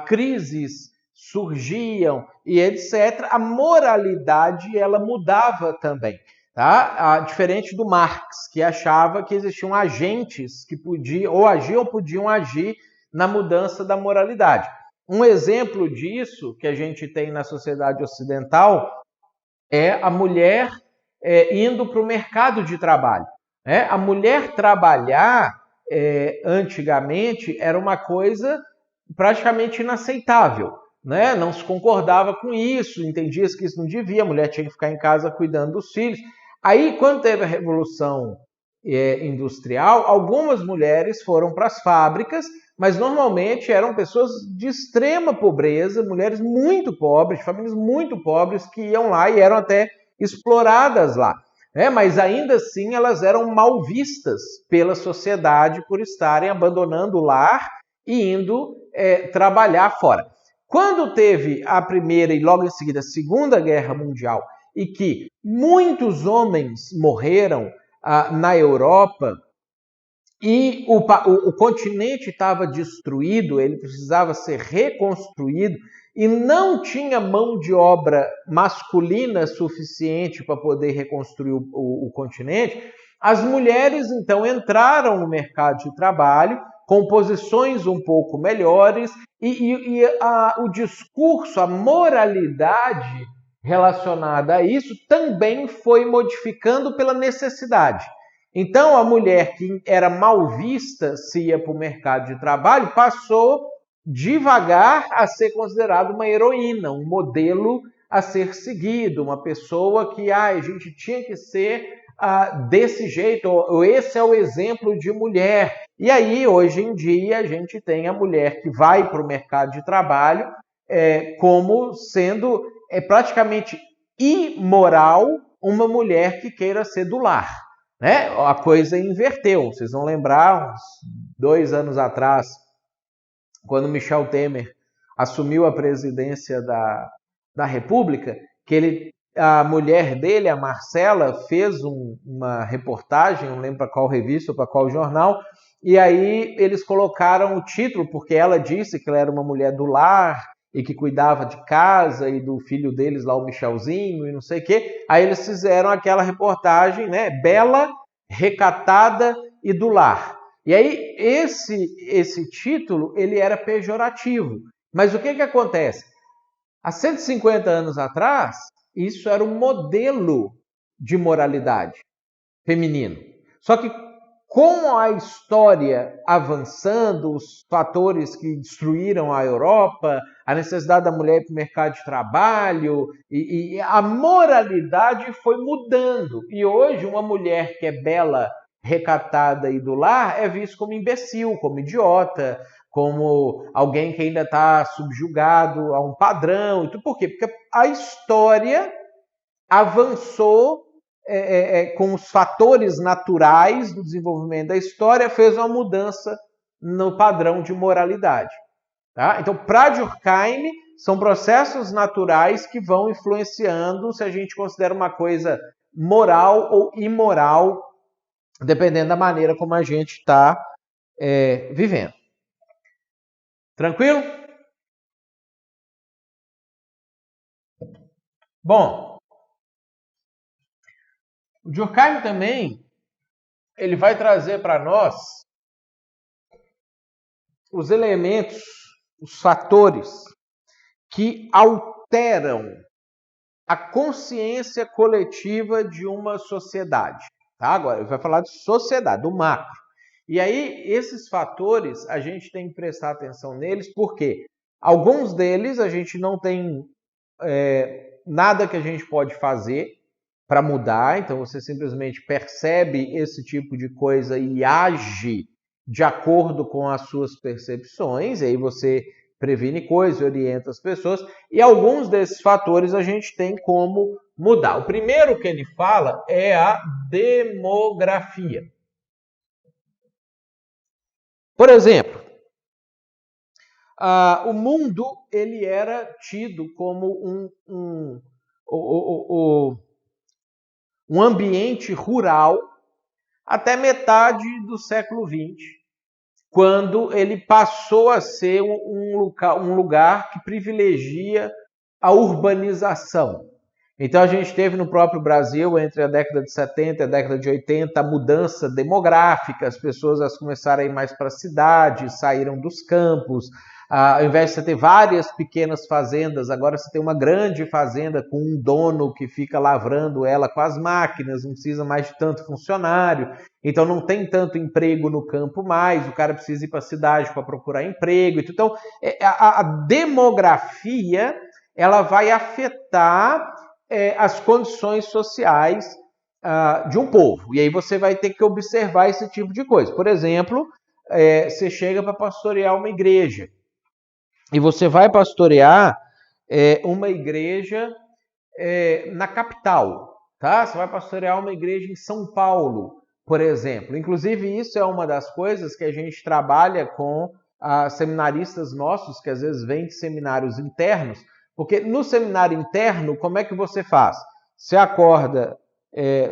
crises surgiam e etc., a moralidade ela mudava também. Tá? Diferente do Marx, que achava que existiam agentes que podiam ou agir ou podiam agir na mudança da moralidade. Um exemplo disso que a gente tem na sociedade ocidental é a mulher indo para o mercado de trabalho. Né? A mulher trabalhar, antigamente, era uma coisa praticamente inaceitável. Né? Não se concordava com isso, entendia-se que isso não devia, a mulher tinha que ficar em casa cuidando dos filhos. Aí, quando teve a Revolução Industrial, algumas mulheres foram para as fábricas, mas normalmente eram pessoas de extrema pobreza, mulheres muito pobres, de famílias muito pobres, que iam lá e eram até exploradas lá. Mas ainda assim elas eram mal vistas pela sociedade por estarem abandonando o lar e indo trabalhar fora. Quando teve a Primeira e logo em seguida a Segunda Guerra Mundial e que muitos homens morreram na Europa e o continente estava destruído, ele precisava ser reconstruído e não tinha mão de obra masculina suficiente para poder reconstruir o continente, as mulheres então entraram no mercado de trabalho com posições um pouco melhores e o discurso, a moralidade relacionada a isso também foi modificando pela necessidade. Então, a mulher que era mal vista se ia para o mercado de trabalho passou devagar a ser considerada uma heroína, um modelo a ser seguido, uma pessoa que a gente tinha que ser desse jeito, ou esse é o exemplo de mulher. E aí, hoje em dia, a gente tem a mulher que vai para o mercado de trabalho como sendo praticamente imoral uma mulher que queira ser do lar. Né? A coisa inverteu. Vocês vão lembrar, uns 2 anos atrás, quando Michel Temer assumiu a presidência da República, que a mulher dele, a Marcela, fez uma reportagem, não lembro para qual revista ou para qual jornal, e aí eles colocaram o título, porque ela disse que ela era uma mulher do lar e que cuidava de casa e do filho deles lá, o Michelzinho, e não sei o quê. Aí eles fizeram aquela reportagem, né, bela, recatada e do lar. E aí esse título, ele era pejorativo. Mas o que acontece? Há 150 anos atrás, isso era um modelo de moralidade feminino. Só que com a história avançando, os fatores que destruíram a Europa, a necessidade da mulher ir para o mercado de trabalho, e a moralidade foi mudando. E hoje, uma mulher que é bela, recatada e do lar é vista como imbecil, como idiota, como alguém que ainda está subjugado a um padrão. Por quê? Porque a história avançou com os fatores naturais do desenvolvimento da história, fez uma mudança no padrão de moralidade. Tá? Então, para Durkheim, são processos naturais que vão influenciando se a gente considera uma coisa moral ou imoral, dependendo da maneira como a gente está vivendo. Tranquilo? Bom, o Durkheim também, ele vai trazer para nós os elementos, os fatores que alteram a consciência coletiva de uma sociedade. Tá? Agora, ele vai falar de sociedade, do macro. E aí, esses fatores, a gente tem que prestar atenção neles, porque alguns deles a gente não tem nada que a gente pode fazer para mudar, então você simplesmente percebe esse tipo de coisa e age de acordo com as suas percepções, e aí você previne coisas, orienta as pessoas, e alguns desses fatores a gente tem como mudar. O primeiro que ele fala é a demografia. Por exemplo, o mundo ele era tido como um ambiente rural até metade do século XX, quando ele passou a ser um lugar que privilegia a urbanização. Então a gente teve no próprio Brasil, entre a década de 70 e a década de 80, a mudança demográfica, as pessoas começaram a ir mais para a cidade, saíram dos campos. Ao invés de você ter várias pequenas fazendas, agora você tem uma grande fazenda com um dono que fica lavrando ela com as máquinas, não precisa mais de tanto funcionário, então não tem tanto emprego no campo mais, o cara precisa ir para a cidade para procurar emprego. Então, a demografia ela vai afetar as condições sociais de um povo. E aí você vai ter que observar esse tipo de coisa. Por exemplo, você chega para pastorear uma igreja. E você vai pastorear uma igreja na capital, tá? Você vai pastorear uma igreja em São Paulo, por exemplo. Inclusive, isso é uma das coisas que a gente trabalha com seminaristas nossos, que às vezes vêm de seminários internos, porque no seminário interno, como é que você faz? Você acorda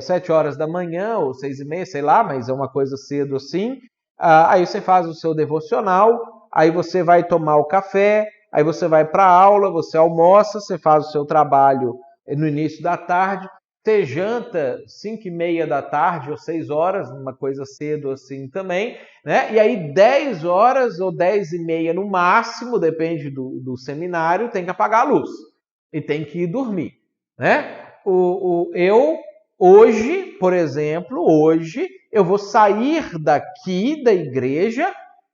7 horas da manhã, ou 6h30, sei lá, mas é uma coisa cedo assim, aí você faz o seu devocional, aí você vai tomar o café, aí você vai para a aula, você almoça, você faz o seu trabalho no início da tarde, você janta 5h30 da tarde ou 6 horas, uma coisa cedo assim também, né? E aí 10 horas ou 10h30 no máximo, depende do seminário, tem que apagar a luz e tem que ir dormir, né? Eu hoje, por exemplo, eu vou sair daqui da igreja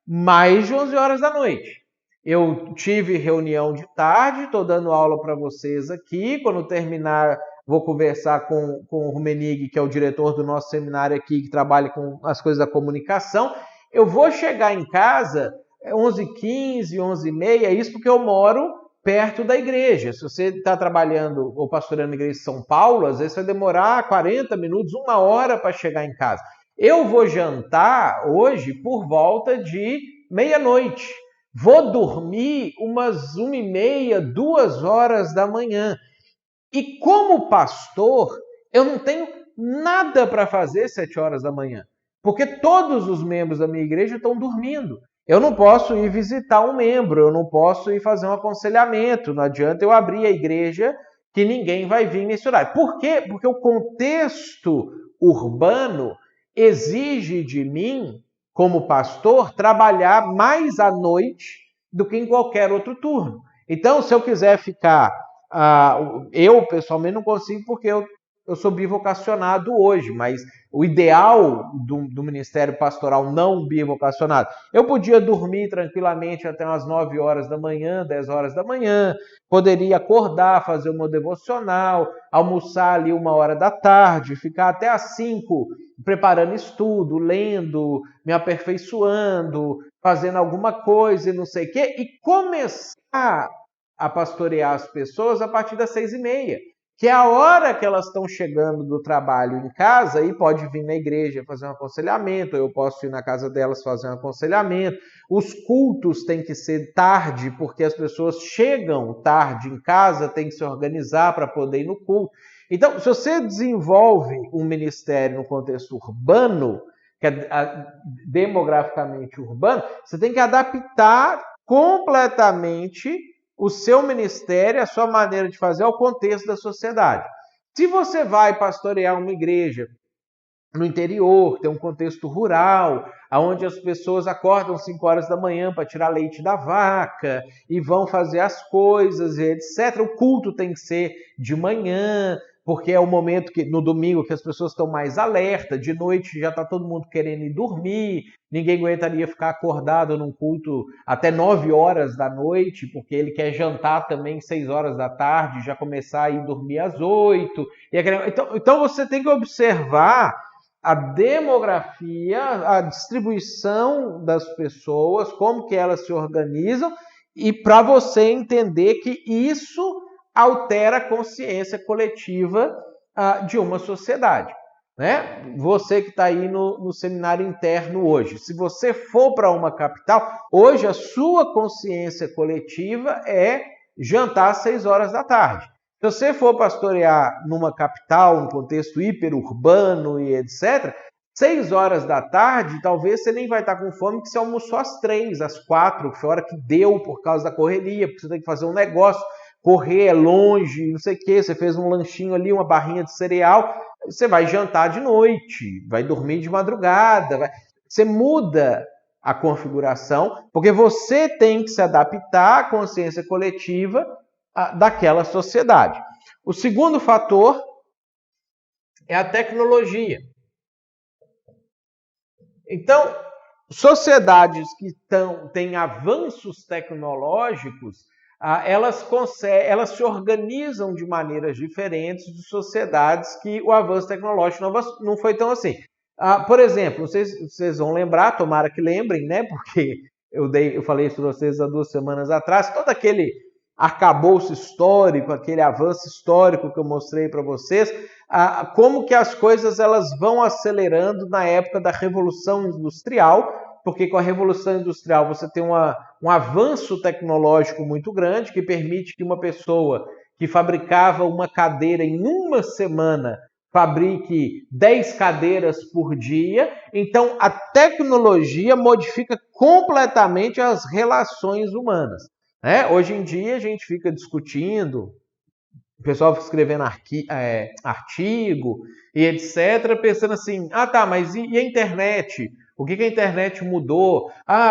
mais de 11 horas da noite. Eu tive reunião de tarde, estou dando aula para vocês aqui. Quando terminar, vou conversar com o Rumenig, que é o diretor do nosso seminário aqui, que trabalha com as coisas da comunicação. Eu vou chegar em casa 11h15, 11h30, isso porque eu moro perto da igreja. Se você está trabalhando ou pastoreando na igreja de São Paulo, às vezes vai demorar 40 minutos, 1 hora para chegar em casa. Eu vou jantar hoje por volta de meia-noite. Vou dormir umas 1h30, 2 horas da manhã. E como pastor, eu não tenho nada para fazer 7 horas da manhã. Porque todos os membros da minha igreja estão dormindo. Eu não posso ir visitar um membro, eu não posso ir fazer um aconselhamento. Não adianta eu abrir a igreja que ninguém vai vir nesse horário. Por quê? Porque o contexto urbano exige de mim, como pastor, trabalhar mais à noite do que em qualquer outro turno. Então, se eu quiser ficar... eu, pessoalmente, não consigo porque eu eu sou bivocacionado hoje, mas o ideal do ministério pastoral não bivocacionado, eu podia dormir tranquilamente até umas 9 horas da manhã, 10 horas da manhã, poderia acordar, fazer o meu devocional, almoçar ali 1 hora da tarde, ficar até às 5 preparando estudo, lendo, me aperfeiçoando, fazendo alguma coisa e não sei o quê, e começar a pastorear as pessoas a partir das 6h30, que é a hora que elas estão chegando do trabalho em casa e pode vir na igreja fazer um aconselhamento, eu posso ir na casa delas fazer um aconselhamento. Os cultos têm que ser tarde, porque as pessoas chegam tarde em casa, tem que se organizar para poder ir no culto. Então, se você desenvolve um ministério no contexto urbano, que é demograficamente urbano, você tem que adaptar completamente o seu ministério, a sua maneira de fazer ao contexto da sociedade. Se você vai pastorear uma igreja no interior, tem um contexto rural, onde as pessoas acordam 5 horas da manhã para tirar leite da vaca e vão fazer as coisas, etc. O culto tem que ser de manhã, porque é o momento que no domingo que as pessoas estão mais alerta, de noite já está todo mundo querendo ir dormir, ninguém aguentaria ficar acordado num culto até 9 horas da noite, porque ele quer jantar também 6 horas da tarde, já começar a ir dormir às 8. Então você tem que observar a demografia, a distribuição das pessoas, como que elas se organizam, e para você entender que isso altera a consciência coletiva de uma sociedade. Né? Você que está aí no seminário interno hoje, se você for para uma capital, hoje a sua consciência coletiva é jantar às 6 horas da tarde. Se você for pastorear numa capital, num contexto hiperurbano e etc., 6 horas da tarde, talvez você nem vai estar com fome, que você almoçou às 3, às 4, que foi a hora que deu por causa da correria, porque você tem que fazer um negócio, correr é longe, não sei o quê, você fez um lanchinho ali, uma barrinha de cereal, você vai jantar de noite, vai dormir de madrugada, você muda a configuração, porque você tem que se adaptar à consciência coletiva daquela sociedade. O segundo fator é a tecnologia. Então, sociedades que têm avanços tecnológicos, elas se organizam de maneiras diferentes de sociedades que o avanço tecnológico não foi tão assim. Por exemplo, vocês vão lembrar, tomara que lembrem, né? Porque eu falei isso para vocês há 2 semanas atrás, todo aquele arcabouço histórico, aquele avanço histórico que eu mostrei para vocês, como que as coisas elas vão acelerando na época da Revolução Industrial, porque com a Revolução Industrial você tem um avanço tecnológico muito grande que permite que uma pessoa que fabricava uma cadeira em uma semana fabrique 10 cadeiras por dia. Então, a tecnologia modifica completamente as relações humanas. Né? Hoje em dia a gente fica discutindo, o pessoal fica escrevendo artigo e etc, pensando assim, tá, mas e a internet? O que a internet mudou?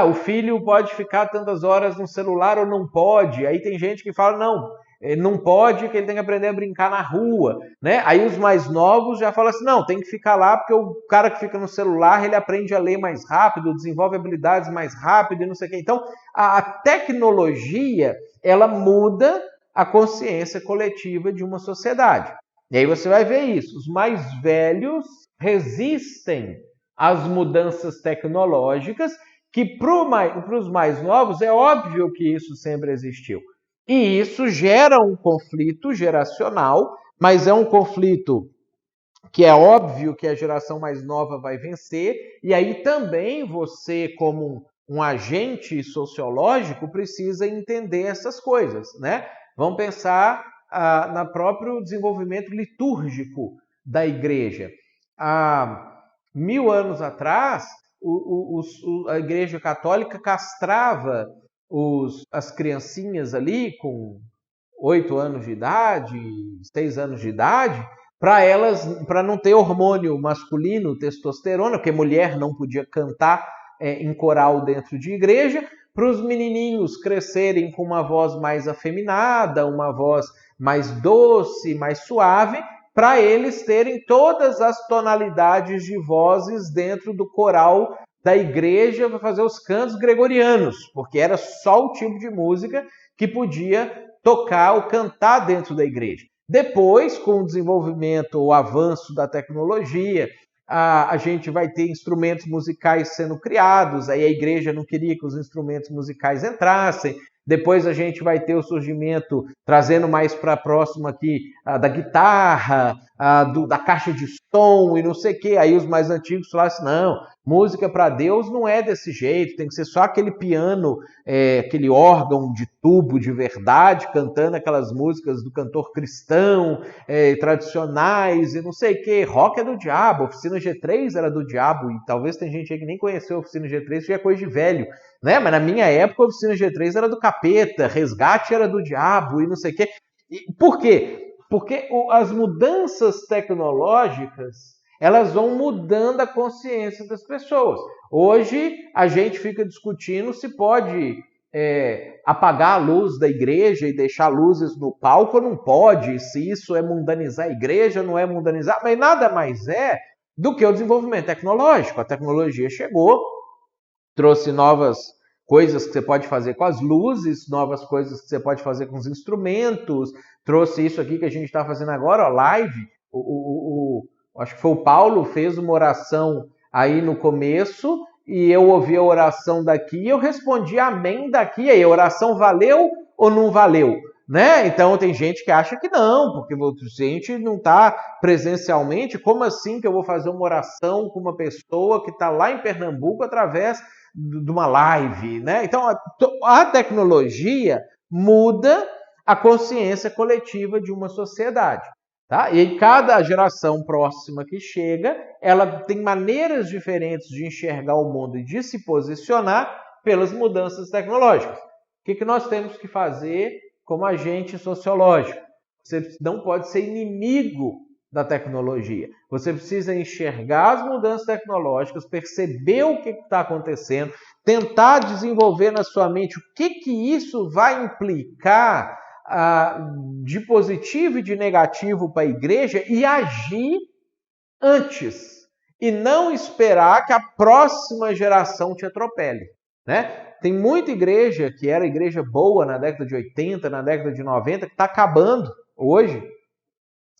O filho pode ficar tantas horas no celular ou não pode? Aí tem gente que fala, não pode, que ele tem que aprender a brincar na rua. Né? Aí os mais novos já falam assim, não, tem que ficar lá porque o cara que fica no celular, ele aprende a ler mais rápido, desenvolve habilidades mais rápido e não sei o quê. Então, a tecnologia, ela muda a consciência coletiva de uma sociedade. E aí você vai ver isso. Os mais velhos resistem às mudanças tecnológicas, que para os mais novos é óbvio que isso sempre existiu. E isso gera um conflito geracional, mas é um conflito que é óbvio que a geração mais nova vai vencer, e aí também você, como um agente sociológico, precisa entender essas coisas, né? Vamos pensar no próprio desenvolvimento litúrgico da igreja. Há 1000 anos atrás, a igreja católica castrava as criancinhas ali com 8 anos de idade, 6 anos de idade, para não ter hormônio masculino, testosterona, porque mulher não podia cantar em coral dentro de igreja, para os menininhos crescerem com uma voz mais afeminada, uma voz mais doce, mais suave, para eles terem todas as tonalidades de vozes dentro do coral da igreja para fazer os cantos gregorianos, porque era só o tipo de música que podia tocar ou cantar dentro da igreja. Depois, com o desenvolvimento, o avanço da tecnologia, a gente vai ter instrumentos musicais sendo criados, aí a igreja não queria que os instrumentos musicais entrassem. Depois a gente vai ter o surgimento, trazendo mais para próximo aqui, da guitarra, da caixa de som e não sei o quê. Aí os mais antigos falaram assim, não, música para Deus não é desse jeito, tem que ser só aquele piano, aquele órgão de tubo de verdade, cantando aquelas músicas do cantor cristão, tradicionais e não sei o quê. Rock é do diabo, Oficina G3 era do diabo, e talvez tem gente aí que nem conheceu a Oficina G3, isso já é coisa de velho, né? Mas na minha época a Oficina G3 era do capeta, Resgate era do diabo e não sei o quê. Por quê? Porque as mudanças tecnológicas, elas vão mudando a consciência das pessoas. Hoje a gente fica discutindo se pode apagar a luz da igreja e deixar luzes no palco ou não pode, se isso é mundanizar a igreja, não é mundanizar, mas nada mais é do que o desenvolvimento tecnológico. A tecnologia chegou, trouxe novas coisas que você pode fazer com as luzes, novas coisas que você pode fazer com os instrumentos, trouxe isso aqui que a gente está fazendo agora, ó, live. Acho que foi o Paulo, fez uma oração aí no começo, e eu ouvi a oração daqui, e eu respondi amém daqui, aí a oração valeu ou não valeu? Né? Então tem gente que acha que não, porque a gente não está presencialmente, como assim que eu vou fazer uma oração com uma pessoa que está lá em Pernambuco através de uma live, né? Então a tecnologia muda a consciência coletiva de uma sociedade, tá? E cada geração próxima que chega, ela tem maneiras diferentes de enxergar o mundo e de se posicionar pelas mudanças tecnológicas. O que nós temos que fazer como agente sociológico? Você não pode ser inimigo da tecnologia. Você precisa enxergar as mudanças tecnológicas, perceber o que está acontecendo, tentar desenvolver na sua mente o que isso vai implicar de positivo e de negativo para a igreja e agir antes. E não esperar que a próxima geração te atropele, né? Tem muita igreja que era igreja boa na década de 80, na década de 90, que está acabando hoje,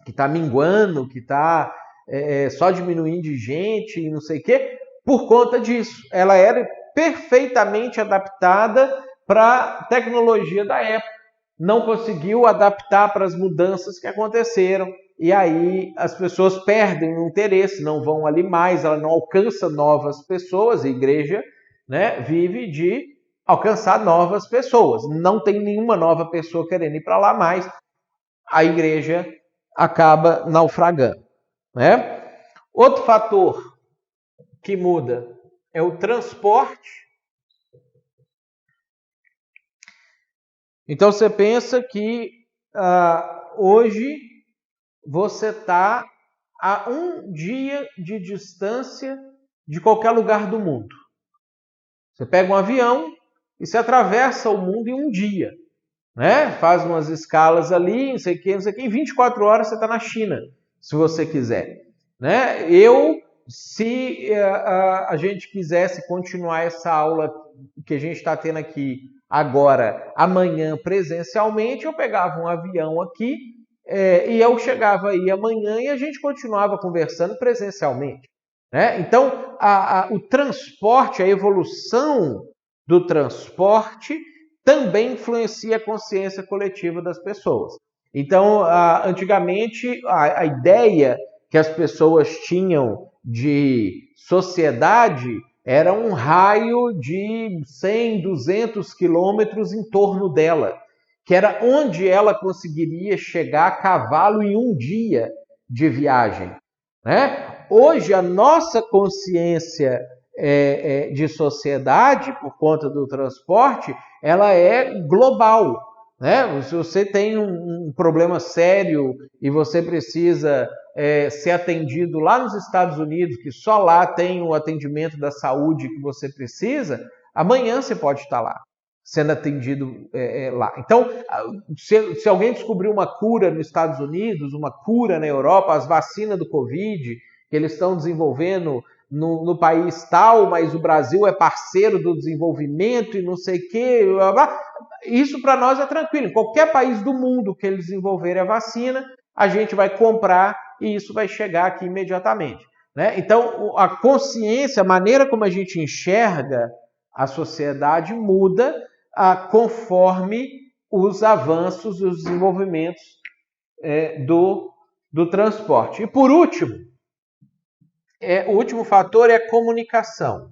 que está minguando, que está só diminuindo de gente e não sei o quê, por conta disso. Ela era perfeitamente adaptada para a tecnologia da época. Não conseguiu adaptar para as mudanças que aconteceram. E aí as pessoas perdem o interesse, não vão ali mais, ela não alcança novas pessoas. A igreja, né, vive de alcançar novas pessoas. Não tem nenhuma nova pessoa querendo ir para lá mais. A igreja acaba naufragando, né? Outro fator que muda é o transporte. Então você pensa que hoje você está a um dia de distância de qualquer lugar do mundo. Você pega um avião e se atravessa o mundo em um dia, né? Faz umas escalas ali, não sei o que, em 24 horas você está na China, se você quiser, né? Se a gente quisesse continuar essa aula que a gente está tendo aqui agora, amanhã presencialmente, eu pegava um avião aqui e eu chegava aí amanhã e a gente continuava conversando presencialmente, né? Então, o transporte, a evolução do transporte também influencia a consciência coletiva das pessoas. Então, antigamente, a ideia que as pessoas tinham de sociedade era um raio de 100, 200 quilômetros em torno dela, que era onde ela conseguiria chegar a cavalo em um dia de viagem, né? Hoje, a nossa consciência de sociedade, por conta do transporte, ela é global, né? Se você tem um problema sério e você precisa ser atendido lá nos Estados Unidos, que só lá tem o atendimento da saúde que você precisa, amanhã você pode estar lá. sendo atendido lá. Então, se alguém descobrir uma cura nos Estados Unidos, uma cura na Europa, as vacinas do Covid, que eles estão desenvolvendo no país tal, mas o Brasil é parceiro do desenvolvimento e não sei o quê, blá, blá, isso para nós é tranquilo. Em qualquer país do mundo que eles desenvolverem a vacina, a gente vai comprar e isso vai chegar aqui imediatamente. Né? Então, a consciência, a maneira como a gente enxerga a sociedade muda conforme os avanços e os desenvolvimentos do transporte. E por último, o último fator é a comunicação.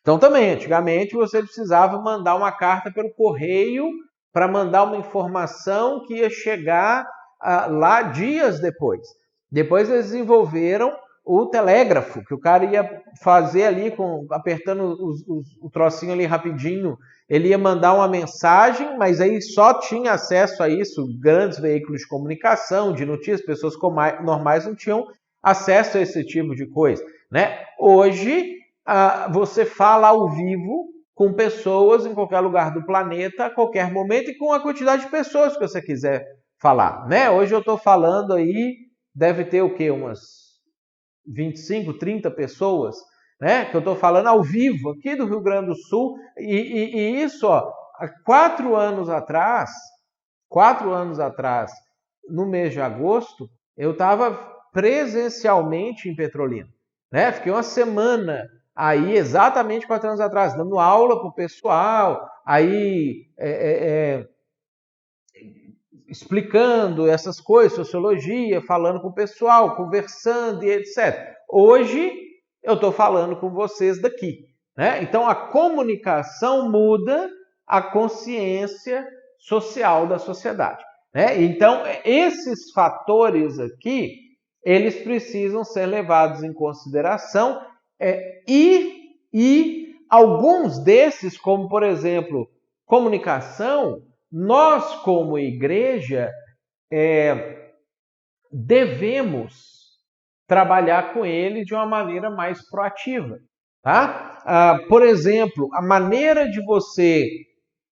Então também, antigamente você precisava mandar uma carta pelo correio para mandar uma informação que ia chegar lá dias depois. Depois eles desenvolveram o telégrafo, que o cara ia fazer ali, apertando o trocinho ali rapidinho, ele ia mandar uma mensagem, mas aí só tinha acesso a isso grandes veículos de comunicação, de notícias, pessoas normais não tinham acesso a esse tipo de coisa. Né? Hoje, você fala ao vivo com pessoas em qualquer lugar do planeta, a qualquer momento, e com a quantidade de pessoas que você quiser falar. Né? Hoje eu estou falando aí, deve ter o quê? Umas 25, 30 pessoas, né? Que eu estou falando ao vivo aqui do Rio Grande do Sul, e isso, há 4 anos atrás, no mês de agosto, eu estava presencialmente em Petrolina, né? Fiquei uma semana aí, exatamente 4 anos atrás, dando aula para o pessoal, aí explicando essas coisas, sociologia, falando com o pessoal, conversando e etc. Hoje, eu estou falando com vocês daqui. Né? Então, a comunicação muda a consciência social da sociedade. Né? Então, esses fatores aqui, eles precisam ser levados em consideração e alguns desses, como, por exemplo, comunicação, nós, como igreja, devemos trabalhar com ele de uma maneira mais proativa. Tá? Por exemplo, a maneira de você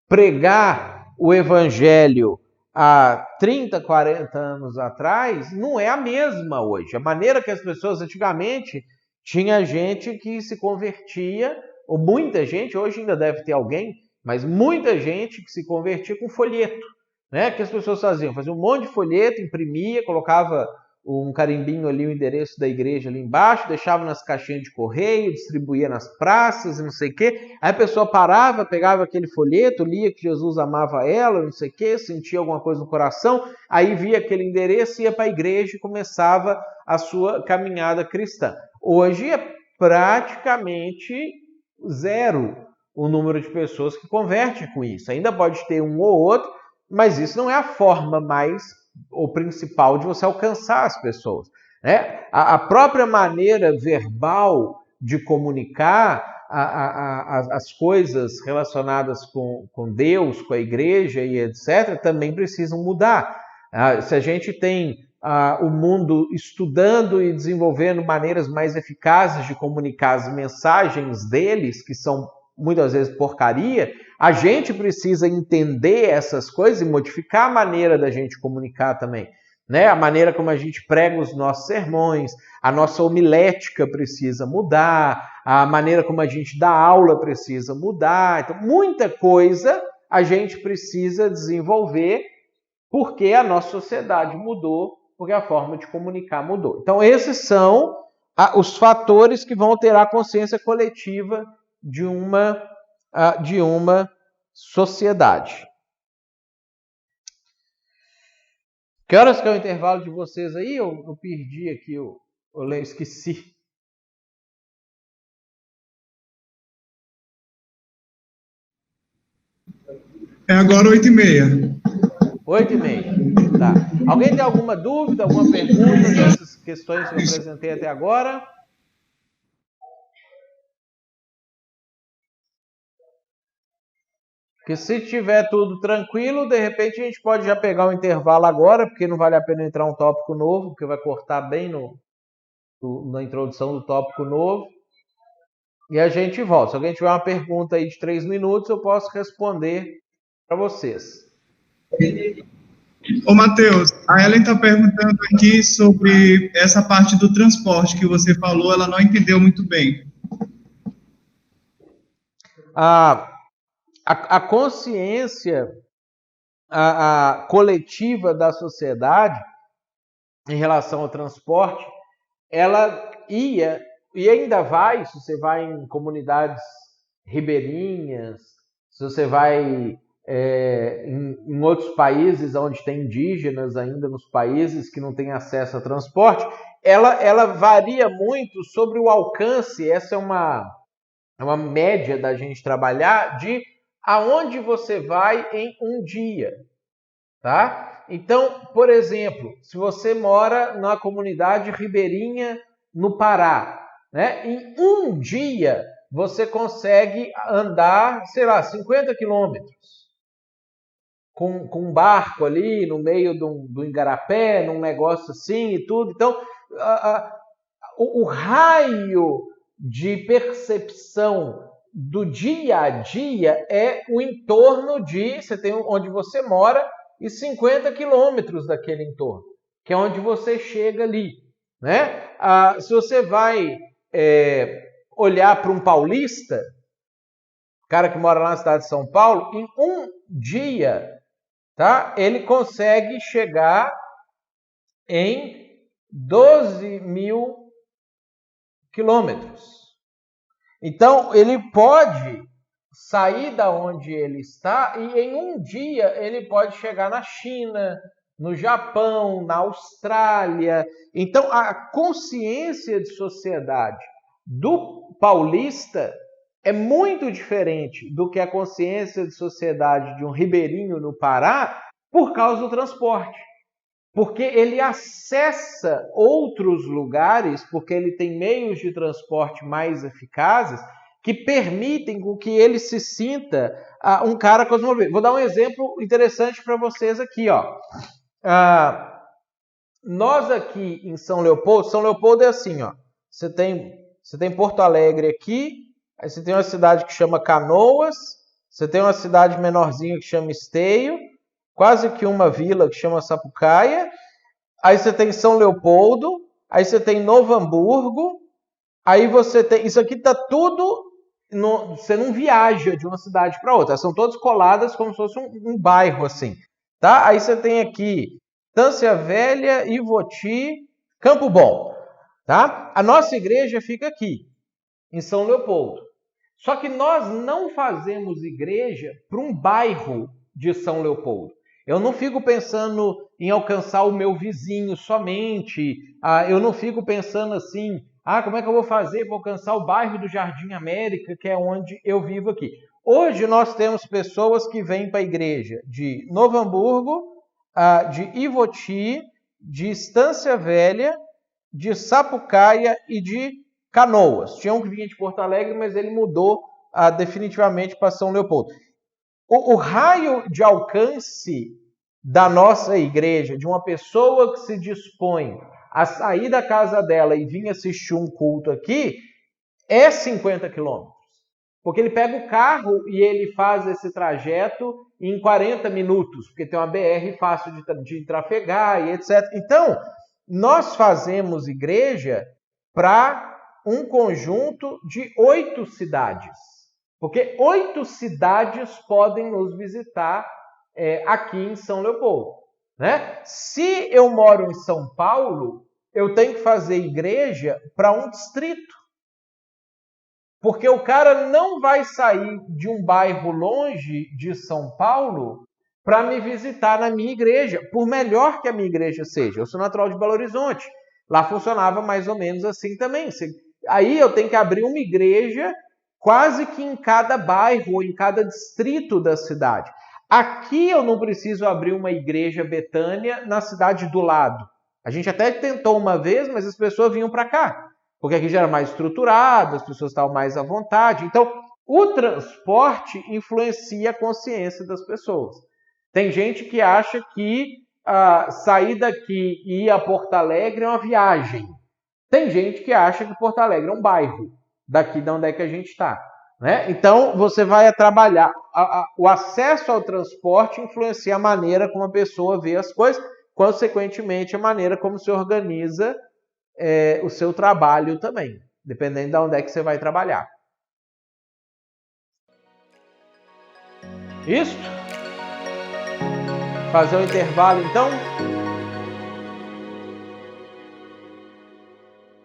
pregar o evangelho há 30, 40 anos atrás não é a mesma hoje. A maneira que as pessoas antigamente, tinha gente que se convertia, ou muita gente, hoje ainda deve ter alguém, mas muita gente que se convertia com folheto, né? Que as pessoas faziam um monte de folheto, imprimia, colocava um carimbinho ali, o endereço da igreja ali embaixo, deixava nas caixinhas de correio, distribuía nas praças e não sei o quê. Aí a pessoa parava, pegava aquele folheto, lia que Jesus amava ela, não sei o quê, sentia alguma coisa no coração, aí via aquele endereço, ia para a igreja e começava a sua caminhada cristã. Hoje é praticamente zero o número de pessoas que convertem com isso. Ainda pode ter um ou outro, mas isso não é a forma mais ou principal de você alcançar as pessoas. Né? A própria maneira verbal de comunicar as coisas relacionadas com Deus, com a igreja e etc., também precisam mudar. Se a gente tem o mundo estudando e desenvolvendo maneiras mais eficazes de comunicar as mensagens deles, que são muitas vezes porcaria, a gente precisa entender essas coisas e modificar a maneira da gente comunicar também. Né? A maneira como a gente prega os nossos sermões, a nossa homilética precisa mudar, a maneira como a gente dá aula precisa mudar. Então, muita coisa a gente precisa desenvolver porque a nossa sociedade mudou, porque a forma de comunicar mudou. Então, esses são os fatores que vão alterar a consciência coletiva de uma sociedade. Que horas que é o intervalo de vocês aí? Eu perdi aqui, eu esqueci. É agora 8h30. 8h30. Tá. Alguém tem alguma dúvida, alguma pergunta dessas questões que eu apresentei até agora? Porque se tiver tudo tranquilo, de repente a gente pode já pegar um intervalo agora, porque não vale a pena entrar um tópico novo, porque vai cortar bem na introdução do tópico novo. e a gente volta. Se alguém tiver uma pergunta aí de 3 minutos, eu posso responder para vocês. Ô, Matheus, a Ellen está perguntando aqui sobre essa parte do transporte que você falou, ela não entendeu muito bem. A consciência a coletiva da sociedade em relação ao transporte, ela ia e ainda vai, se você vai em comunidades ribeirinhas, se você vai em outros países onde tem indígenas ainda, nos países que não têm acesso a transporte, ela varia muito sobre o alcance. Essa é uma média da gente trabalhar de aonde você vai em um dia, tá? Então, por exemplo, se você mora numa comunidade ribeirinha no Pará, né? Em um dia você consegue andar, sei lá, 50 quilômetros com um barco ali no meio do igarapé, num negócio assim e tudo. Então, o raio de percepção do dia a dia é o entorno de, você tem onde você mora e 50 quilômetros daquele entorno, que é onde você chega ali, né? Se você vai olhar para um paulista, cara que mora lá na cidade de São Paulo, em um dia, tá? Ele consegue chegar em 12 mil quilômetros. Então, ele pode sair da onde ele está e em um dia ele pode chegar na China, no Japão, na Austrália. Então, a consciência de sociedade do paulista é muito diferente do que a consciência de sociedade de um ribeirinho no Pará por causa do transporte. Porque ele acessa outros lugares, porque ele tem meios de transporte mais eficazes que permitem com que ele se sinta um cara cosmopolita. Vou dar um exemplo interessante para vocês aqui, ó. Nós aqui em São Leopoldo é assim, ó. Você tem Porto Alegre aqui, aí você tem uma cidade que chama Canoas, você tem uma cidade menorzinha que chama Esteio, quase que uma vila que chama Sapucaia, aí você tem São Leopoldo, aí você tem Novo Hamburgo, aí você tem... Isso aqui tá tudo... Você não viaja de uma cidade para outra, são todas coladas como se fosse um bairro assim, tá? Aí você tem aqui Estância Velha, Ivoti, Campo Bom, tá? A nossa igreja fica aqui, em São Leopoldo. Só que nós não fazemos igreja para um bairro de São Leopoldo. Eu não fico pensando em alcançar o meu vizinho somente. Eu não fico pensando assim, como é que eu vou fazer para alcançar o bairro do Jardim América, que é onde eu vivo aqui. Hoje nós temos pessoas que vêm para a igreja de Novo Hamburgo, de Ivoti, de Estância Velha, de Sapucaia e de Canoas. Tinha um que vinha de Porto Alegre, mas ele mudou definitivamente para São Leopoldo. O raio de alcance da nossa igreja, de uma pessoa que se dispõe a sair da casa dela e vir assistir um culto aqui, é 50 quilômetros. Porque ele pega o carro e ele faz esse trajeto em 40 minutos, porque tem uma BR fácil de trafegar e etc. Então, nós fazemos igreja para um conjunto de 8 cidades. Porque 8 cidades podem nos visitar aqui em São Leopoldo, né? Se eu moro em São Paulo, eu tenho que fazer igreja para um distrito. Porque o cara não vai sair de um bairro longe de São Paulo para me visitar na minha igreja, por melhor que a minha igreja seja. Eu sou natural de Belo Horizonte. Lá funcionava mais ou menos assim também. Aí eu tenho que abrir uma igreja quase que em cada bairro ou em cada distrito da cidade. Aqui eu não preciso abrir uma igreja Betânia na cidade do lado. A gente até tentou uma vez, mas as pessoas vinham para cá. Porque aqui já era mais estruturado, as pessoas estavam mais à vontade. Então, o transporte influencia a consciência das pessoas. Tem gente que acha que sair daqui e ir a Porto Alegre é uma viagem. Tem gente que acha que Porto Alegre é um bairro. daqui de onde é que a gente está. Né? Então, você vai trabalhar. O acesso ao transporte influencia a maneira como a pessoa vê as coisas, consequentemente, a maneira como se organiza o seu trabalho também, dependendo de onde é que você vai trabalhar. Isso? Fazer o intervalo, então?